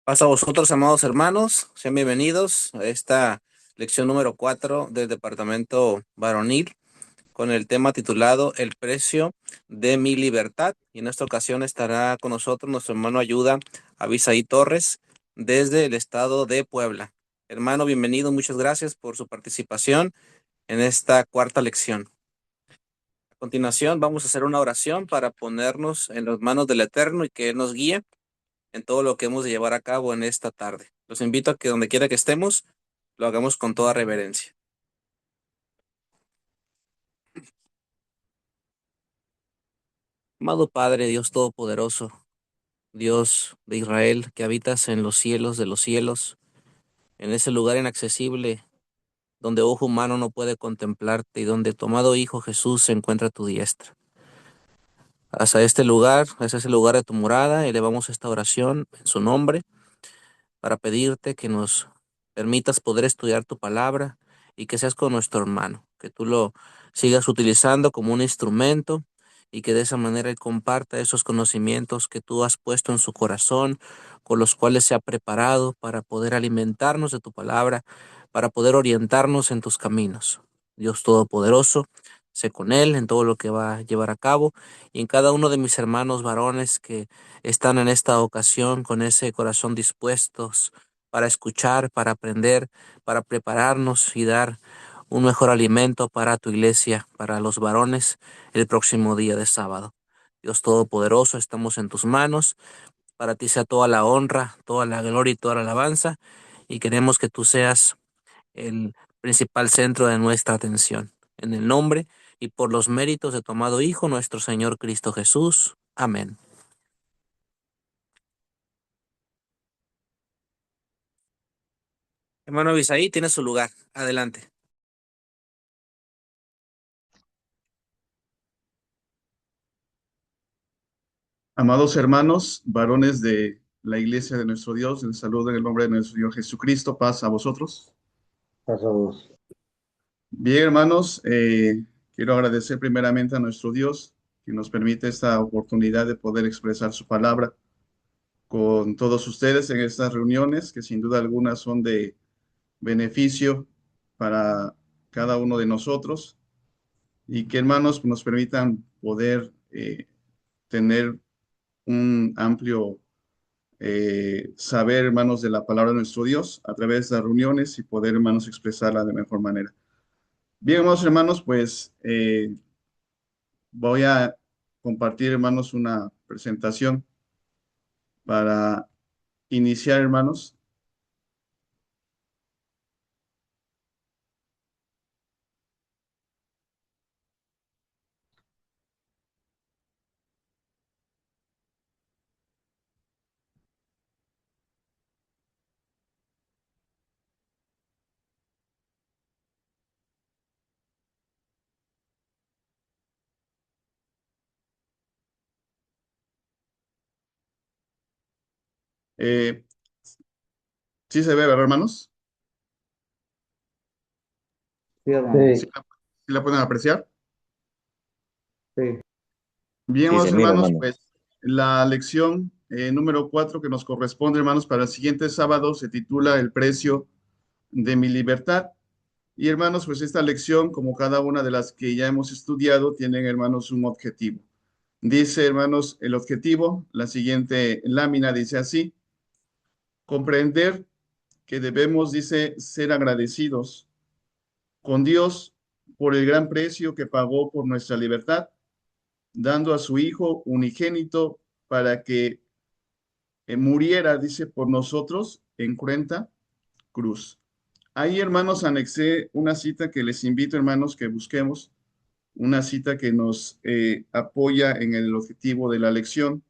Pasa a vosotros, amados hermanos, sean bienvenidos a esta lección número 4 del Departamento Varonil con el tema titulado El precio de mi libertad. Y en esta ocasión estará con nosotros nuestro hermano ayuda Abisaí Torres desde el estado de Puebla. Hermano, bienvenido, muchas gracias por su participación en esta cuarta lección. A continuación vamos a hacer una oración para ponernos en las manos del Eterno y que Él nos guíe en todo lo que hemos de llevar a cabo en esta tarde. Los invito a que donde quiera que estemos, lo hagamos con toda reverencia. Amado Padre, Dios Todopoderoso, Dios de Israel, que habitas en los cielos de los cielos, en ese lugar inaccesible donde ojo humano no puede contemplarte y donde tu amado Hijo Jesús se encuentra a tu diestra. Hasta este lugar, hacia ese lugar de tu morada, elevamos esta oración en su nombre para pedirte que nos permitas poder estudiar tu palabra y que seas con nuestro hermano, que tú lo sigas utilizando como un instrumento y que de esa manera él comparta esos conocimientos que tú has puesto en su corazón, con los cuales se ha preparado para poder alimentarnos de tu palabra, para poder orientarnos en tus caminos. Dios Todopoderoso, sé con él en todo lo que va a llevar a cabo y en cada uno de mis hermanos varones que están en esta ocasión con ese corazón dispuestos para escuchar, para aprender, para prepararnos y dar un mejor alimento para tu iglesia, para los varones, el próximo día de sábado. Dios Todopoderoso, estamos en tus manos. Para ti sea toda la honra, toda la gloria y toda la alabanza. Y queremos que tú seas el principal centro de nuestra atención. En el nombre y por los méritos de tu amado Hijo, nuestro Señor Cristo Jesús. Amén. Hermano Abisaí, tiene su lugar. Adelante. Amados hermanos, varones de la iglesia de nuestro Dios, les saludo en el nombre de nuestro Dios Jesucristo, paz a vosotros. Pasados. Bien, hermanos, quiero agradecer primeramente a nuestro Dios que nos permite esta oportunidad de poder expresar su palabra con todos ustedes en estas reuniones, que sin duda alguna son de beneficio para cada uno de nosotros y que, hermanos, nos permitan poder tener un amplio saber, hermanos, de la palabra de nuestro Dios a través de las reuniones y poder, hermanos, expresarla de mejor manera. Bien, hermanos, pues voy a compartir, hermanos, una presentación para iniciar, hermanos. Eh, ¿Sí se ve, verdad, hermanos? Sí, hermano. ¿Sí Sí, sí la pueden apreciar? sí. Bien, Sí, se mira, hermanos, hermano. pues la lección número 4 que nos corresponde, hermanos, para el siguiente sábado se titula El precio de mi libertad. Y hermanos, pues esta lección, como cada una de las que ya hemos estudiado, tienen, hermanos, un objetivo. Dice, hermanos, el objetivo, la siguiente lámina dice así: comprender que debemos, dice, ser agradecidos con Dios por el gran precio que pagó por nuestra libertad, dando a su Hijo unigénito para que muriera, dice, por nosotros en cruenta cruz. Ahí, hermanos, anexé una cita que les invito, hermanos, que busquemos, una cita que nos apoya en el objetivo de la lección.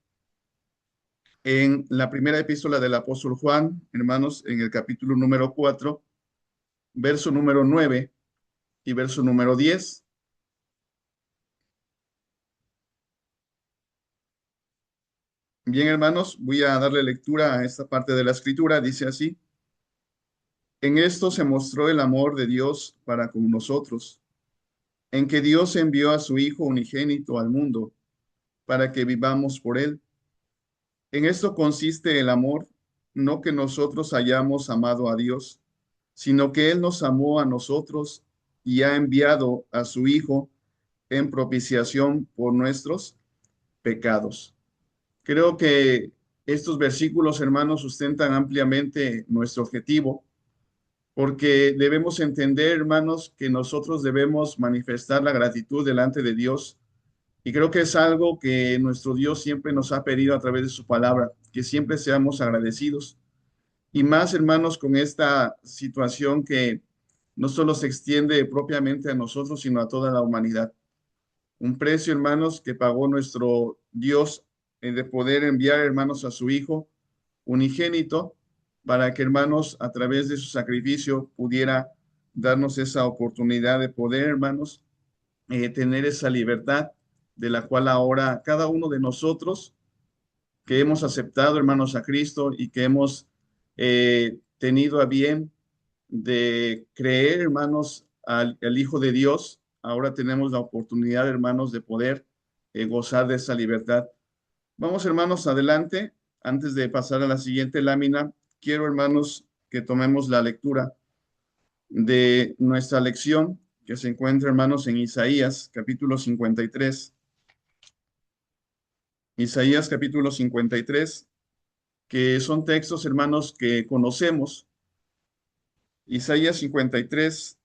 En la primera epístola del apóstol Juan, hermanos, en el capítulo número 4, verso número 9 y verso número 10. Bien, hermanos, voy a darle lectura a esta parte de la escritura. Dice así: en esto se mostró el amor de Dios para con nosotros, en que Dios envió a su Hijo unigénito al mundo para que vivamos por él. En esto consiste el amor, no que nosotros hayamos amado a Dios, sino que Él nos amó a nosotros y ha enviado a su Hijo en propiciación por nuestros pecados. Creo que estos versículos, hermanos, sustentan ampliamente nuestro objetivo, porque debemos entender, hermanos, que nosotros debemos manifestar la gratitud delante de Dios. Y creo que es algo que nuestro Dios siempre nos ha pedido a través de su palabra, que siempre seamos agradecidos. Y más, hermanos, con esta situación que no solo se extiende propiamente a nosotros, sino a toda la humanidad. Un precio, hermanos, que pagó nuestro Dios de poder enviar, hermanos, a su Hijo unigénito para que, hermanos, a través de su sacrificio pudiera darnos esa oportunidad de poder, hermanos, tener esa libertad de la cual ahora cada uno de nosotros que hemos aceptado, hermanos, a Cristo y que hemos tenido a bien de creer, hermanos, al Hijo de Dios, ahora tenemos la oportunidad, hermanos, de poder gozar de esa libertad. Vamos, hermanos, adelante. Antes de pasar a la siguiente lámina, quiero, hermanos, que tomemos la lectura de nuestra lección que se encuentra, hermanos, en Isaías, capítulo 53. Isaías, capítulo 53, que son textos, hermanos, que conocemos. Isaías 53,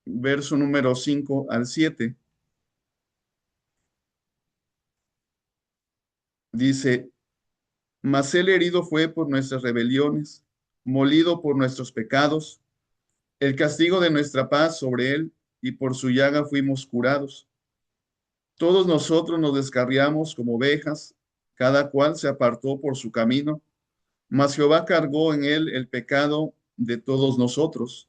verso número 5 al 7. Dice, mas él herido fue por nuestras rebeliones, molido por nuestros pecados. El castigo de nuestra paz sobre él, y por su llaga fuimos curados. Todos nosotros nos descarriamos como ovejas, cada cual se apartó por su camino, mas Jehová cargó en él el pecado de todos nosotros.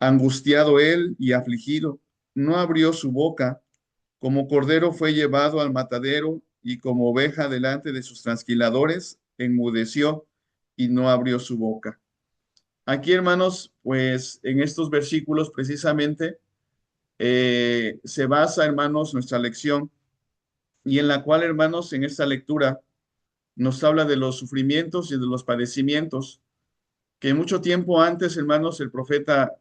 Angustiado él y afligido, no abrió su boca, como cordero fue llevado al matadero, y como oveja delante de sus trasquiladores, enmudeció y no abrió su boca. Aquí, hermanos, pues en estos versículos precisamente se basa, hermanos, nuestra lección, y en la cual, hermanos, en esta lectura nos habla de los sufrimientos y de los padecimientos que mucho tiempo antes, hermanos, el profeta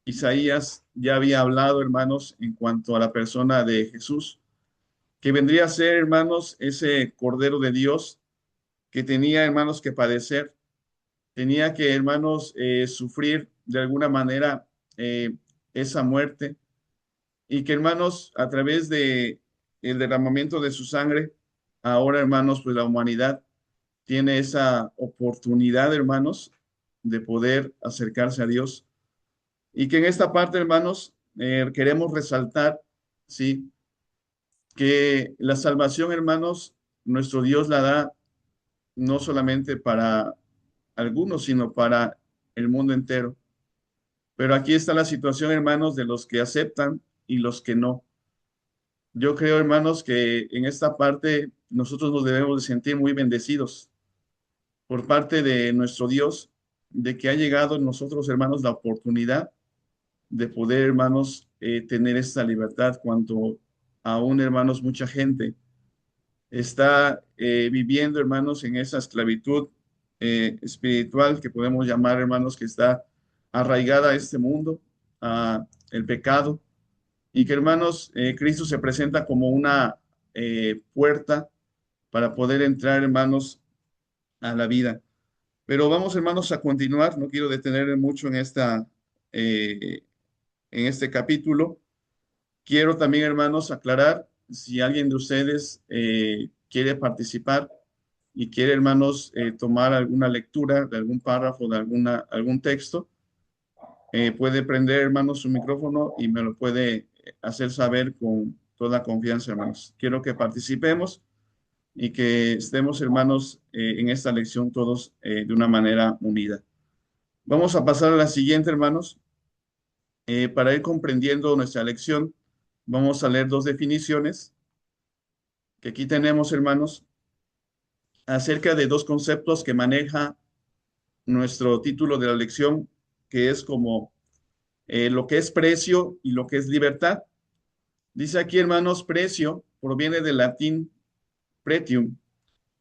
Isaías ya había hablado, hermanos, en cuanto a la persona de Jesús, que vendría a ser, hermanos, ese Cordero de Dios que tenía, hermanos, que padecer, tenía que, hermanos, sufrir de alguna manera esa muerte y que, hermanos, a través de el derramamiento de su sangre, ahora, hermanos, pues la humanidad tiene esa oportunidad, hermanos, de poder acercarse a Dios. Y que en esta parte, hermanos, queremos resaltar, ¿sí? Que la salvación, hermanos, nuestro Dios la da no solamente para algunos, sino para el mundo entero. Pero aquí está la situación, hermanos, de los que aceptan y los que no. Yo creo, hermanos, que en esta parte nosotros nos debemos de sentir muy bendecidos por parte de nuestro Dios, de que ha llegado en nosotros, hermanos, la oportunidad de poder, hermanos, tener esta libertad cuando aún, hermanos, mucha gente está viviendo, hermanos, en esa esclavitud espiritual que podemos llamar, hermanos, que está arraigada a este mundo, a el pecado, y que, hermanos, Cristo se presenta como una puerta para poder entrar, hermanos, a la vida. Pero vamos, hermanos, a continuar. No quiero detener mucho eh, en este capítulo. Quiero también, hermanos, aclarar si alguien de ustedes quiere participar y quiere, hermanos, tomar alguna lectura de algún párrafo, de algún texto, puede prender, hermanos, su micrófono y me lo puede hacer saber con toda confianza, hermanos. Quiero que participemos y que estemos, hermanos, en esta lección todos de una manera unida. Vamos a pasar a la siguiente, hermanos. Para ir comprendiendo nuestra lección, vamos a leer dos definiciones que aquí tenemos, hermanos, acerca de dos conceptos que maneja nuestro título de la lección, que es como lo que es precio y lo que es libertad. Dice aquí, hermanos, precio proviene del latín pretium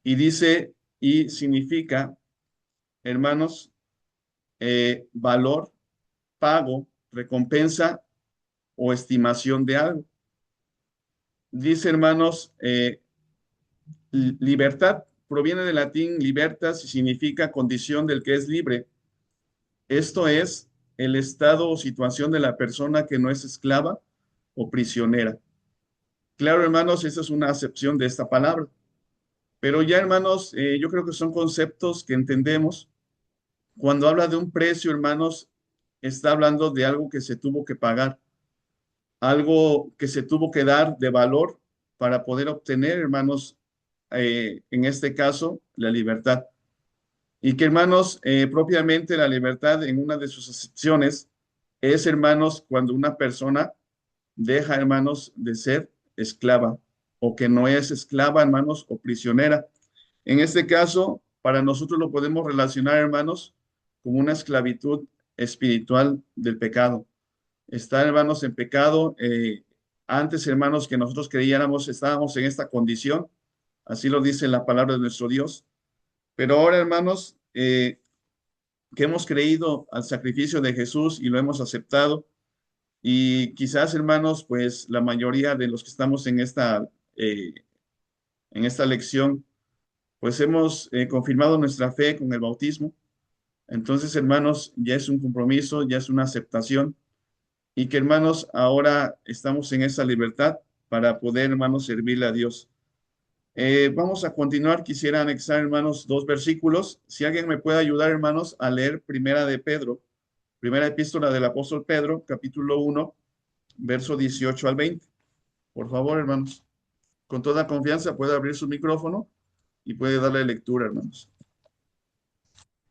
y dice y significa hermanos, valor, pago, recompensa o estimación de algo. Dice, hermanos, libertad proviene del latín libertas y significa condición del que es libre. Esto es el estado o situación de la persona que no es esclava o prisionera. Claro, hermanos, esa es una acepción de esta palabra. Pero ya, hermanos, yo creo que son conceptos que entendemos. Cuando habla de un precio, hermanos, está hablando de algo que se tuvo que pagar, algo que se tuvo que dar de valor para poder obtener, hermanos, en este caso, la libertad. Y que, hermanos, propiamente la libertad en una de sus acepciones es, hermanos, cuando una persona deja, hermanos, de ser esclava o que no es esclava, hermanos, o prisionera. En este caso, para nosotros lo podemos relacionar, hermanos, como una esclavitud espiritual del pecado. Estar, hermanos, en pecado. Antes, hermanos, que nosotros creyéramos, estábamos en esta condición. Así lo dice la palabra de nuestro Dios. Pero ahora, hermanos, que hemos creído al sacrificio de Jesús y lo hemos aceptado, y quizás, hermanos, pues la mayoría de los que estamos en esta lección, pues hemos confirmado nuestra fe con el bautismo. Entonces, hermanos, ya es un compromiso, ya es una aceptación y que, hermanos, ahora estamos en esa libertad para poder, hermanos, servirle a Dios. Vamos a continuar. Quisiera anexar, hermanos, dos versículos. Si alguien me puede ayudar, hermanos, a leer Primera de Pedro, primera epístola del apóstol Pedro, capítulo 1, verso 18 al 20. Por favor, hermanos. Con toda confianza puede abrir su micrófono y puede darle lectura, hermanos.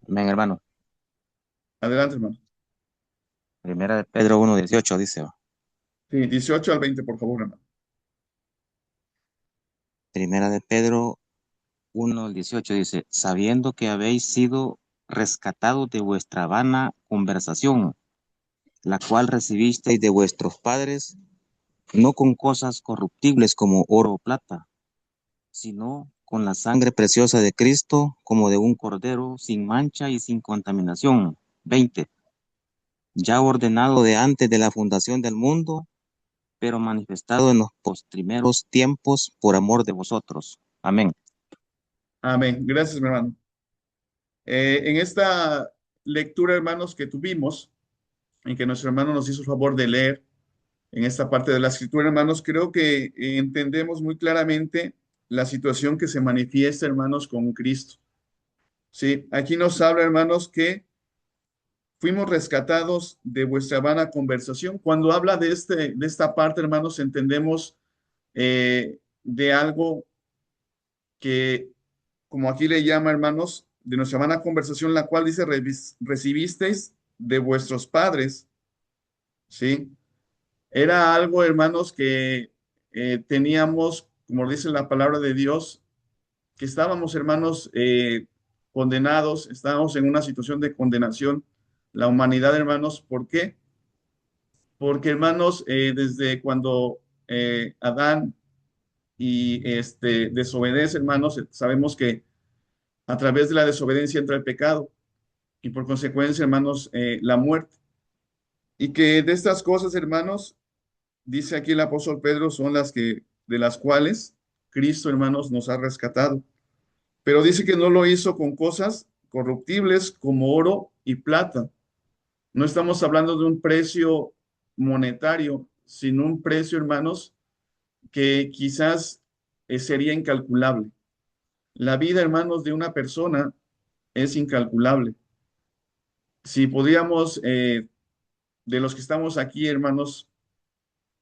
Amén, hermano. Adelante, hermano. Primera de Pedro 1:18 dice, Sí, 18 al 20, por favor, hermano. Primera de Pedro 1:18 dice, sabiendo que habéis sido rescatados de vuestra vana conversación, la cual recibisteis de vuestros padres, no con cosas corruptibles como oro o plata, sino con la sangre preciosa de Cristo, como de un cordero sin mancha y sin contaminación. 20. Ya ordenado de antes de la fundación del mundo, pero manifestado en los postrimeros tiempos por amor de vosotros. Amén. Amén. Gracias, mi hermano. En esta lectura, hermanos, que tuvimos, en que nuestro hermano nos hizo el favor de leer en esta parte de la escritura, hermanos, creo que entendemos muy claramente la situación que se manifiesta, hermanos, con Cristo. Sí, aquí nos habla, hermanos, que fuimos rescatados de vuestra vana conversación. Cuando habla de esta parte, hermanos, entendemos de algo que, como aquí le llama, hermanos, de nuestra vana conversación, la cual dice, recibisteis de vuestros padres, ¿sí? Era algo, hermanos, que teníamos, como dice la palabra de Dios, que estábamos, hermanos, condenados, estábamos en una situación de condenación, la humanidad, hermanos. ¿Por qué? Porque, hermanos, desde cuando Adán y desobedece, hermanos, sabemos que a través de la desobediencia entra el pecado y por consecuencia, hermanos, la muerte. Y que de estas cosas, hermanos, dice aquí el apóstol Pedro, son las que, de las cuales Cristo, hermanos, nos ha rescatado. Pero dice que no lo hizo con cosas corruptibles como oro y plata. No estamos hablando de un precio monetario, sino un precio, hermanos, que quizás sería incalculable. La vida, hermanos, de una persona es incalculable. Si podríamos, de los que estamos aquí, hermanos,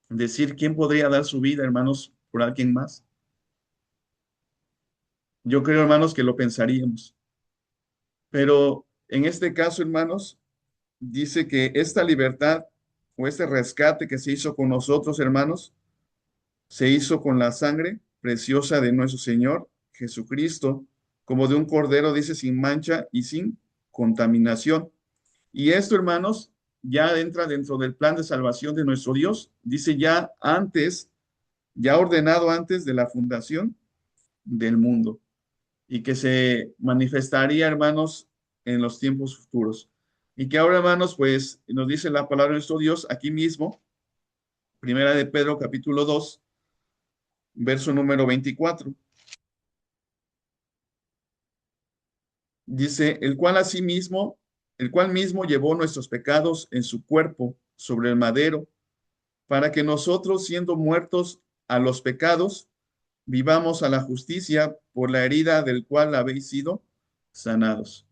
decir quién podría dar su vida, hermanos, por alguien más. Yo creo, hermanos, que lo pensaríamos. Pero en este caso, hermanos, dice que esta libertad o este rescate que se hizo con nosotros, hermanos, se hizo con la sangre preciosa de nuestro Señor Jesucristo, como de un cordero, dice, sin mancha y sin contaminación. Y esto, hermanos, ya entra dentro del plan de salvación de nuestro Dios. Dice ya antes, ya ordenado antes de la fundación del mundo. Y que se manifestaría, hermanos, en los tiempos futuros. Y que ahora, hermanos, pues nos dice la palabra de nuestro Dios aquí mismo, Primera de Pedro, capítulo 2, verso número 24. Dice, el cual mismo llevó nuestros pecados en su cuerpo sobre el madero, para que nosotros, siendo muertos a los pecados, vivamos a la justicia, por la herida del cual habéis sido sanados.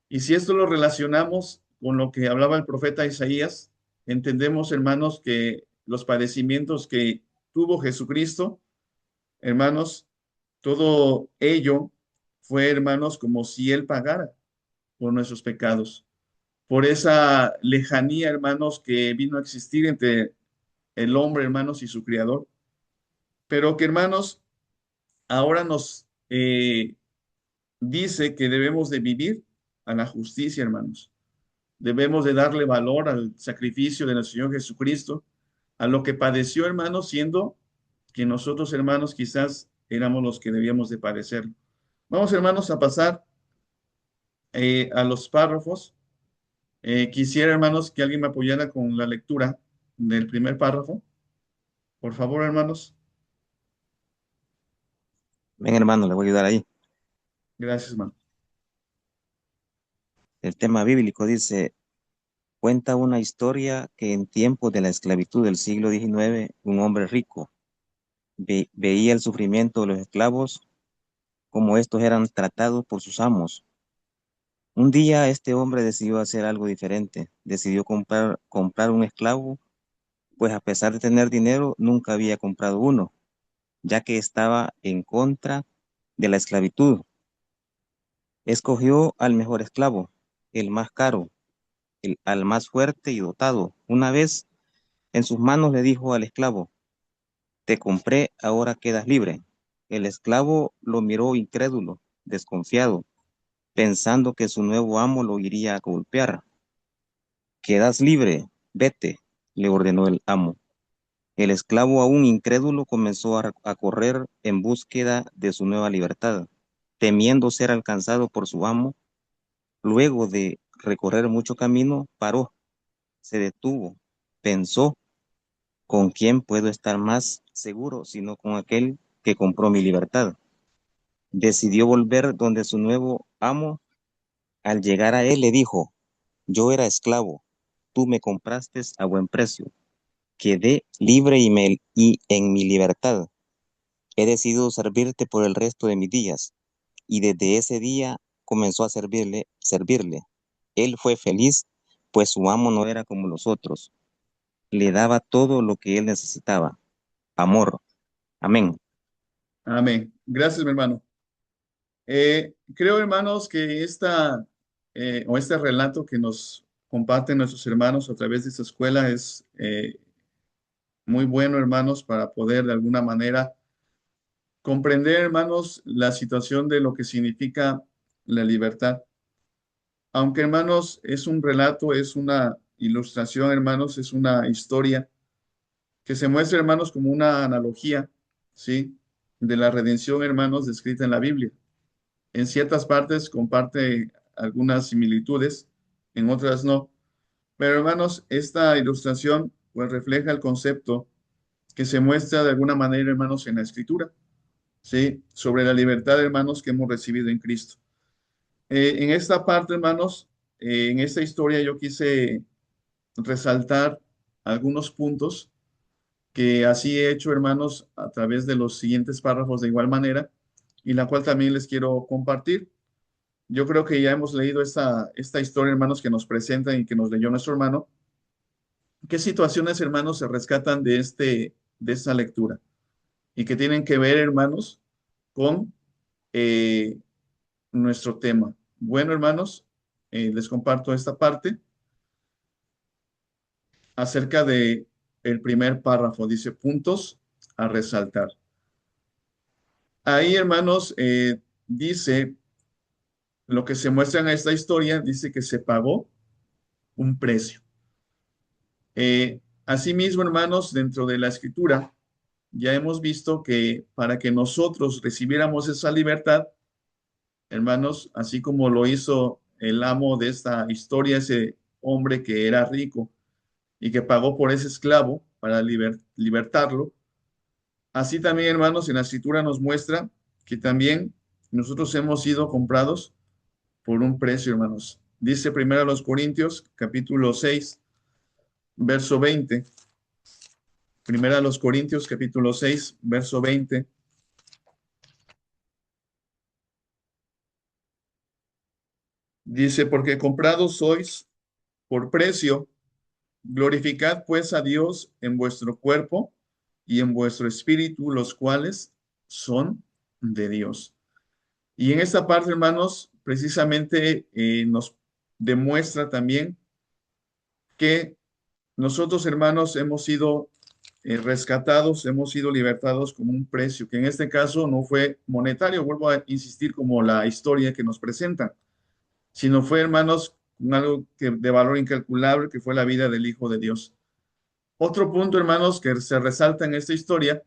Y si esto lo relacionamos con lo que hablaba el profeta Isaías, entendemos, hermanos, que los padecimientos que tuvo Jesucristo, hermanos, todo ello fue, hermanos, como si Él pagara por nuestros pecados, por esa lejanía, hermanos, que vino a existir entre el hombre, hermanos, y su Creador. Pero que, hermanos, ahora nos dice que debemos de vivir a la justicia, hermanos. Debemos de darle valor al sacrificio de nuestro Señor Jesucristo, a lo que padeció, hermanos, siendo que nosotros, hermanos, quizás éramos los que debíamos de padecer. Vamos, hermanos, a pasar a los párrafos. Quisiera, hermanos, que alguien me apoyara con la lectura del primer párrafo. Por favor, hermanos. Ven, hermano, le voy a ayudar ahí. Gracias, hermano. El tema bíblico dice, cuenta una historia que en tiempos de la esclavitud del siglo XIX, un hombre rico veía el sufrimiento de los esclavos, como estos eran tratados por sus amos. Un día este hombre decidió hacer algo diferente. Decidió comprar un esclavo, pues a pesar de tener dinero, nunca había comprado uno, ya que estaba en contra de la esclavitud. Escogió al mejor esclavo, el más caro, al más fuerte y dotado. Una vez en sus manos le dijo al esclavo, te compré, ahora quedas libre. El esclavo lo miró incrédulo, desconfiado, pensando que su nuevo amo lo iría a golpear. Quedas libre, vete, le ordenó el amo. El esclavo, aún incrédulo, comenzó a correr en búsqueda de su nueva libertad, temiendo ser alcanzado por su amo. Luego de recorrer mucho camino, paró, se detuvo, pensó, ¿con quién puedo estar más seguro sino con aquel que compró mi libertad? Decidió volver donde su nuevo amo. Al llegar a él le dijo, yo era esclavo, tú me compraste a buen precio, quedé libre y en mi libertad. He decidido servirte por el resto de mis días. Y desde ese día comenzó a servirle. Él fue feliz, pues su amo no era como los otros. Le daba todo lo que él necesitaba. Amor. Amén. Amén. Gracias, mi hermano. Creo, hermanos, que este relato que nos comparten nuestros hermanos a través de esta escuela es muy bueno, hermanos, para poder de alguna manera comprender, hermanos, la situación de lo que significa la libertad. Aunque, hermanos, es un relato, es una ilustración, hermanos, es una historia que se muestra, hermanos, como una analogía, ¿sí? De la redención, hermanos, descrita en la Biblia. En ciertas partes comparte algunas similitudes, en otras no. Pero, hermanos, esta ilustración pues refleja el concepto que se muestra de alguna manera, hermanos, en la Escritura, ¿sí? Sobre la libertad, hermanos, que hemos recibido en Cristo. En esta parte, hermanos, en esta historia yo quise resaltar algunos puntos que así he hecho, hermanos, a través de los siguientes párrafos de igual manera, y la cual también les quiero compartir. Yo creo que ya hemos leído esta historia, hermanos, que nos presentan y que nos leyó nuestro hermano. ¿Qué situaciones, hermanos, se rescatan de esta lectura? Y que tienen que ver, hermanos, con eh, nuestro tema. Bueno, hermanos, les comparto esta parte acerca de el primer párrafo. Dice, puntos a resaltar. Ahí, hermanos, dice, lo que se muestra en esta historia, dice que se pagó un precio. Asimismo, hermanos, dentro de la escritura, ya hemos visto que para que nosotros recibiéramos esa libertad, hermanos, así como lo hizo el amo de esta historia, ese hombre que era rico y que pagó por ese esclavo para libertarlo. Así también, hermanos, en la escritura nos muestra que también nosotros hemos sido comprados por un precio, hermanos. Dice primero a los Corintios, capítulo 6, verso 20. Primera a los Corintios, capítulo 6, verso 20. Dice, porque comprados sois por precio, glorificad pues a Dios en vuestro cuerpo y en vuestro espíritu, los cuales son de Dios. Y en esta parte, hermanos, precisamente nos demuestra también que nosotros, hermanos, hemos sido rescatados, hemos sido libertados con un precio, que en este caso no fue monetario, vuelvo a insistir como la historia que nos presentan, sino fue, hermanos, algo de valor incalculable, que fue la vida del Hijo de Dios. Otro punto, hermanos, que se resalta en esta historia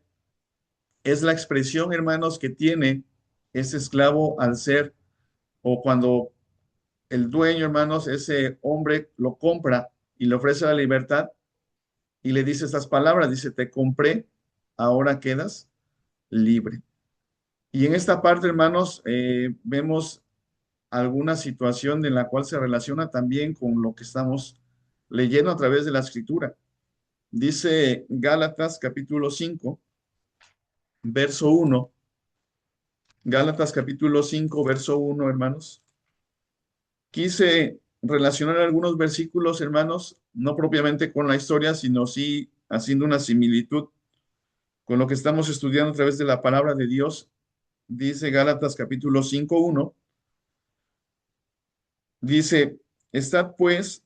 es la expresión, hermanos, que tiene ese esclavo al ser, o cuando el dueño, hermanos, ese hombre lo compra y le ofrece la libertad y le dice estas palabras, dice, te compré, ahora quedas libre. Y en esta parte, hermanos, vemos alguna situación en la cual se relaciona también con lo que estamos leyendo a través de la escritura. Dice Gálatas capítulo 5, verso 1. Gálatas capítulo 5, verso 1, hermanos. Quise relacionar algunos versículos, hermanos, no propiamente con la historia, sino sí haciendo una similitud con lo que estamos estudiando a través de la palabra de Dios. Dice Gálatas capítulo 5, 1. Dice, estad pues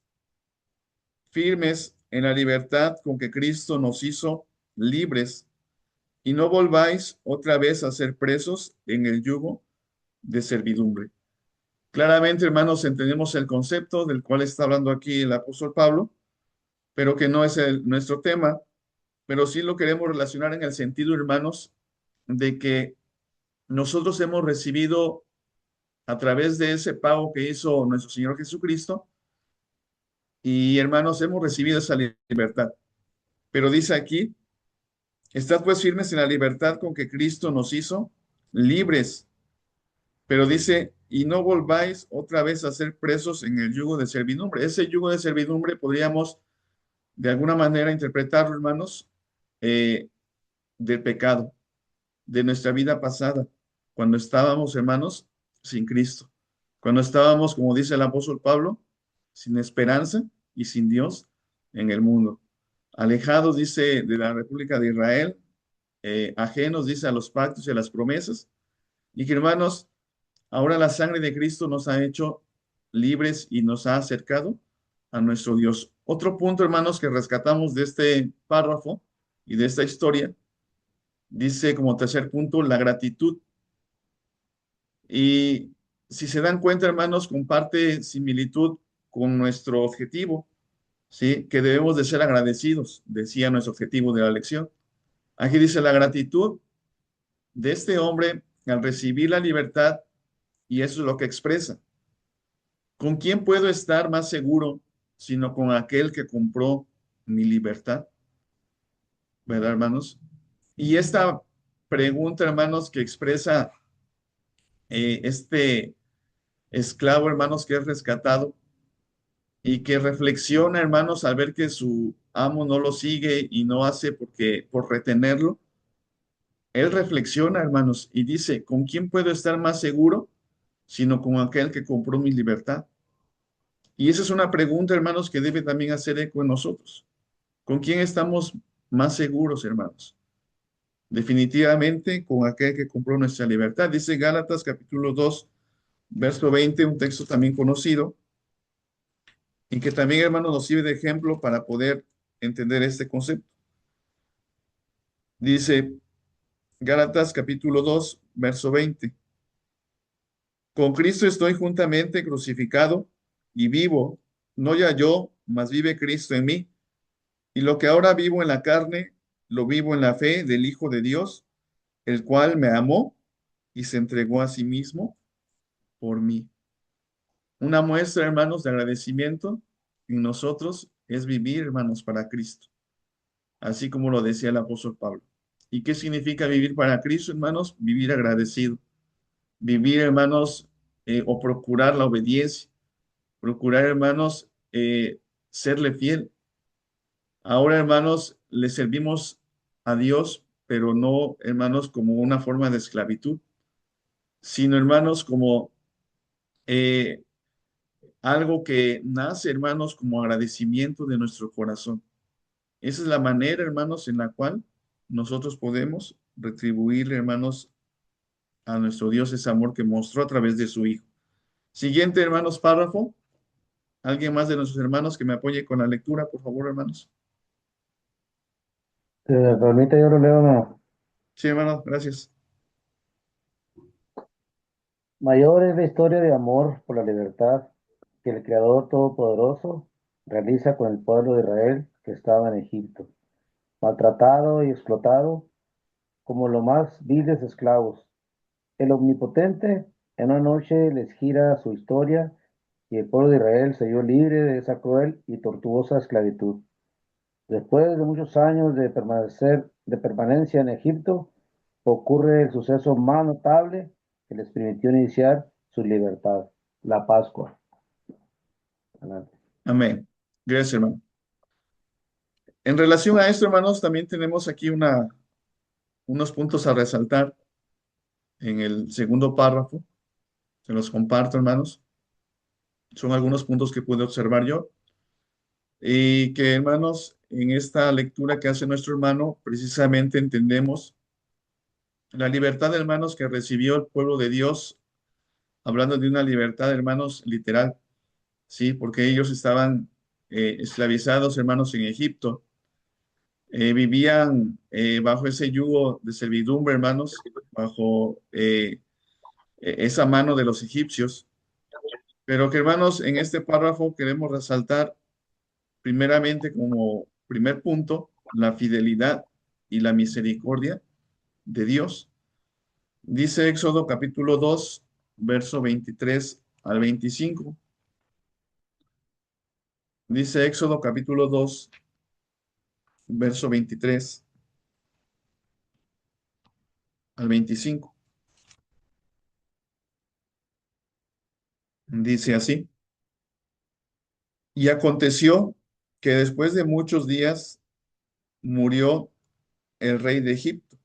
firmes en la libertad con que Cristo nos hizo libres, y no volváis otra vez a ser presos en el yugo de servidumbre. Claramente, hermanos, entendemos el concepto del cual está hablando aquí el apóstol Pablo, pero que no es nuestro tema, pero sí lo queremos relacionar en el sentido, hermanos, de que nosotros hemos recibido a través de ese pago que hizo nuestro Señor Jesucristo, y hermanos, hemos recibido esa libertad. Pero dice aquí, estad pues firmes en la libertad con que Cristo nos hizo libres. Pero dice, y no volváis otra vez a ser presos en el yugo de servidumbre. Ese yugo de servidumbre podríamos de alguna manera interpretarlo, hermanos, del pecado, de nuestra vida pasada, cuando estábamos, hermanos, sin Cristo. Cuando estábamos, como dice el apóstol Pablo, sin esperanza y sin Dios en el mundo. Alejados, dice, de la República de Israel, ajenos, dice, a los pactos y a las promesas. Y que, hermanos, ahora la sangre de Cristo nos ha hecho libres y nos ha acercado a nuestro Dios. Otro punto, hermanos, que rescatamos de este párrafo y de esta historia, dice como tercer punto, la gratitud. Y si se dan cuenta, hermanos, comparte similitud con nuestro objetivo, ¿sí? Que debemos de ser agradecidos, decía nuestro objetivo de la lección. Aquí dice la gratitud de este hombre al recibir la libertad, y eso es lo que expresa. ¿Con quién puedo estar más seguro sino con aquel que compró mi libertad? ¿Verdad, hermanos? Y esta pregunta, hermanos, que expresa este esclavo, hermanos, que es rescatado y que reflexiona, hermanos, al ver que su amo no lo sigue y no hace por retenerlo, él reflexiona, hermanos, y dice, ¿con quién puedo estar más seguro sino con aquel que compró mi libertad? Y esa es una pregunta, hermanos, que debe también hacer eco en nosotros. ¿Con quién estamos más seguros, hermanos? Definitivamente con aquel que compró nuestra libertad. Dice Gálatas capítulo 2, verso 20, un texto también conocido, y que también, hermanos, nos sirve de ejemplo para poder entender este concepto. Dice Gálatas capítulo 2, verso 20. Con Cristo estoy juntamente crucificado y vivo, no ya yo, mas vive Cristo en mí. Y lo que ahora vivo en la carne, lo vivo en la fe del Hijo de Dios, el cual me amó y se entregó a sí mismo por mí. Una muestra, hermanos, de agradecimiento en nosotros es vivir, hermanos, para Cristo, así como lo decía el apóstol Pablo. ¿Y qué significa vivir para Cristo, hermanos? Vivir agradecido. Vivir, hermanos, o procurar la obediencia. Procurar, hermanos, serle fiel. Ahora, hermanos, le servimos a Dios, pero no, hermanos, como una forma de esclavitud, sino, hermanos, como eh, algo que nace, hermanos, como agradecimiento de nuestro corazón. Esa es la manera, hermanos, en la cual nosotros podemos retribuirle, hermanos, a nuestro Dios ese amor que mostró a través de su Hijo. Siguiente, hermanos, párrafo. ¿Alguien más de nuestros hermanos que me apoye con la lectura, por favor, hermanos? Si me permite, yo lo leo, hermano. Sí, hermanos, gracias. Mayor es la historia de amor por la libertad que el Creador Todopoderoso realiza con el pueblo de Israel que estaba en Egipto, maltratado y explotado como los más viles esclavos. El Omnipotente en una noche les gira su historia y el pueblo de Israel se vio libre de esa cruel y tortuosa esclavitud. Después de muchos años de permanencia en Egipto, ocurre el suceso más notable que les permitió iniciar su libertad, la Pascua. Adelante. Amén. Gracias, hermano. En relación a esto, hermanos, también tenemos aquí unos puntos a resaltar en el segundo párrafo. Se los comparto, hermanos. Son algunos puntos que pude observar yo. Y que, hermanos, en esta lectura que hace nuestro hermano, precisamente entendemos la libertad, hermanos, que recibió el pueblo de Dios, hablando de una libertad, hermanos, literal, ¿sí? Porque ellos estaban esclavizados, hermanos, en Egipto. Vivían bajo ese yugo de servidumbre, hermanos, bajo esa mano de los egipcios. Pero que, hermanos, en este párrafo queremos resaltar primeramente como primer punto la fidelidad y la misericordia de Dios. Dice Éxodo capítulo 2, verso 23 al 25. Dice Éxodo capítulo 2, verso 23 al 25. Dice así: y aconteció que después de muchos días murió el rey de Egipto,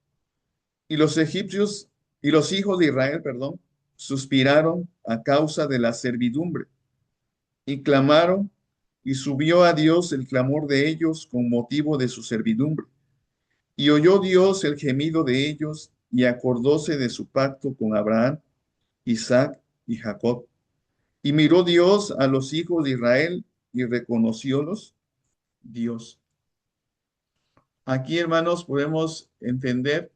y los egipcios y los hijos de Israel, perdón, suspiraron a causa de la servidumbre y clamaron, y subió a Dios el clamor de ellos con motivo de su servidumbre. Y oyó Dios el gemido de ellos y acordóse de su pacto con Abraham, Isaac y Jacob. Y miró Dios a los hijos de Israel y reconociólos Dios. Aquí, hermanos, podemos entender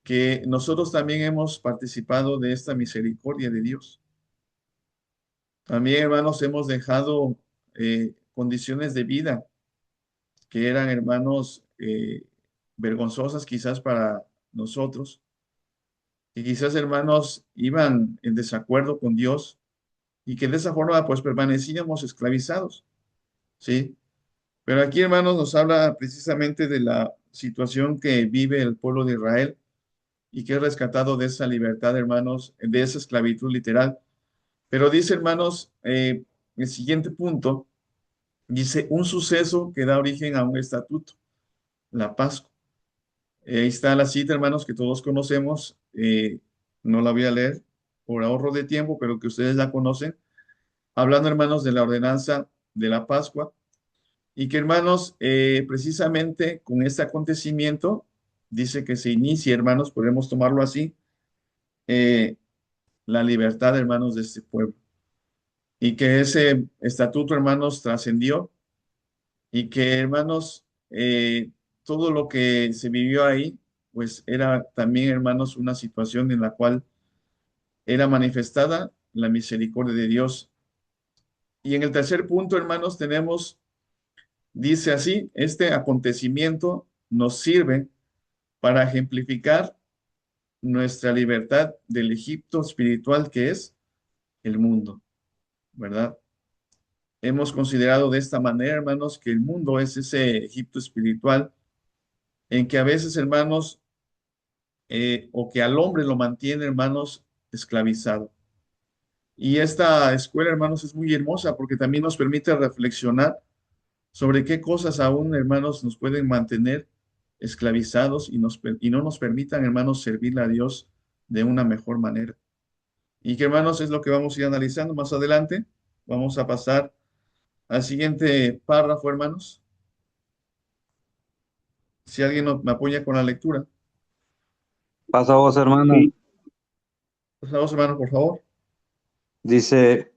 que nosotros también hemos participado de esta misericordia de Dios. También, hermanos, hemos dejado condiciones de vida que eran, hermanos, vergonzosas quizás para nosotros, y quizás, hermanos, iban en desacuerdo con Dios y que de esa forma pues permanecíamos esclavizados, ¿sí? Pero aquí, hermanos, nos habla precisamente de la situación que vive el pueblo de Israel y que es rescatado de esa libertad, hermanos, de esa esclavitud literal. Pero dice, hermanos, el siguiente punto, dice, un suceso que da origen a un estatuto, la Pascua. Ahí está la cita, hermanos, que todos conocemos. No la voy a leer por ahorro de tiempo, pero que ustedes la conocen. Hablando, hermanos, de la ordenanza de la Pascua. Y que, hermanos, precisamente con este acontecimiento, dice que se inicia, hermanos, podemos tomarlo así, eh, la libertad, hermanos, de este pueblo. Y que ese estatuto, hermanos, trascendió y que, hermanos, todo lo que se vivió ahí, pues era también, hermanos, una situación en la cual era manifestada la misericordia de Dios. Y en el tercer punto, hermanos, tenemos, dice así, este acontecimiento nos sirve para ejemplificar nuestra libertad del Egipto espiritual que es el mundo. ¿verdad? Hemos considerado de esta manera, hermanos, que el mundo es ese Egipto espiritual en que a veces, hermanos, o que al hombre lo mantiene, hermanos, esclavizado. Y esta escuela, hermanos, es muy hermosa porque también nos permite reflexionar sobre qué cosas aún, hermanos, nos pueden mantener esclavizados y no nos permitan, hermanos, servirle a Dios de una mejor manera. Y que, hermanos, es lo que vamos a ir analizando más adelante. Vamos a pasar al siguiente párrafo, hermanos. Si alguien me apoya con la lectura. Pasa vos, hermano. Sí. Pasados, hermanos, por favor. Dice,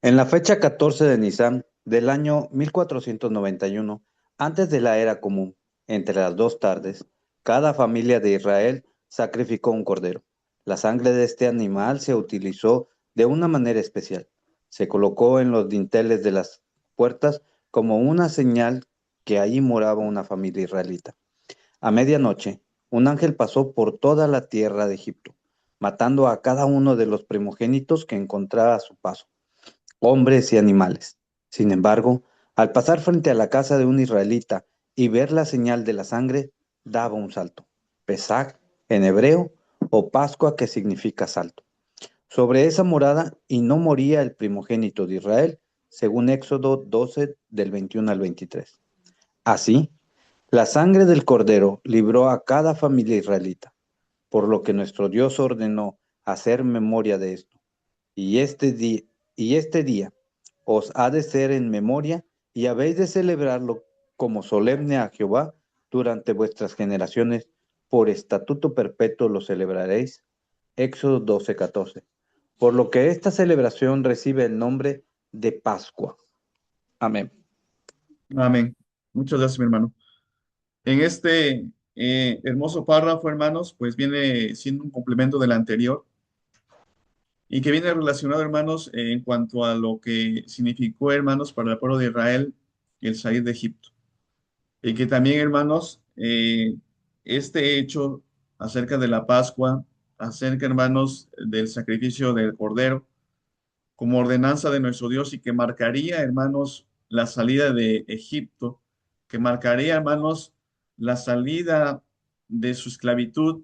en la fecha 14 de Nisan del año 1491, antes de la era común, entre las dos tardes, cada familia de Israel sacrificó un cordero. La sangre de este animal se utilizó de una manera especial. Se colocó en los dinteles de las puertas como una señal que allí moraba una familia israelita. A medianoche, un ángel pasó por toda la tierra de Egipto, matando a cada uno de los primogénitos que encontraba a su paso, hombres y animales. Sin embargo, al pasar frente a la casa de un israelita y ver la señal de la sangre, daba un salto. Pesach, en hebreo, o Pascua, que significa salto. Sobre esa morada, y no moría el primogénito de Israel, según Éxodo 12, del 21 al 23. Así, la sangre del cordero libró a cada familia israelita, por lo que nuestro Dios ordenó hacer memoria de esto. Y este día os ha de ser en memoria y habéis de celebrarlo como solemne a Jehová durante vuestras generaciones. Por estatuto perpetuo lo celebraréis. Éxodo 12:14. Por lo que esta celebración recibe el nombre de Pascua. Amén. Amén. Muchas gracias, mi hermano. En este hermoso párrafo, hermanos, pues viene siendo un complemento del anterior y que viene relacionado, hermanos, en cuanto a lo que significó, hermanos, para el pueblo de Israel el salir de Egipto. Y que también, hermanos, este hecho acerca de la Pascua, acerca, hermanos, del sacrificio del Cordero, como ordenanza de nuestro Dios y que marcaría, hermanos, la salida de Egipto, que marcaría, hermanos, la salida de su esclavitud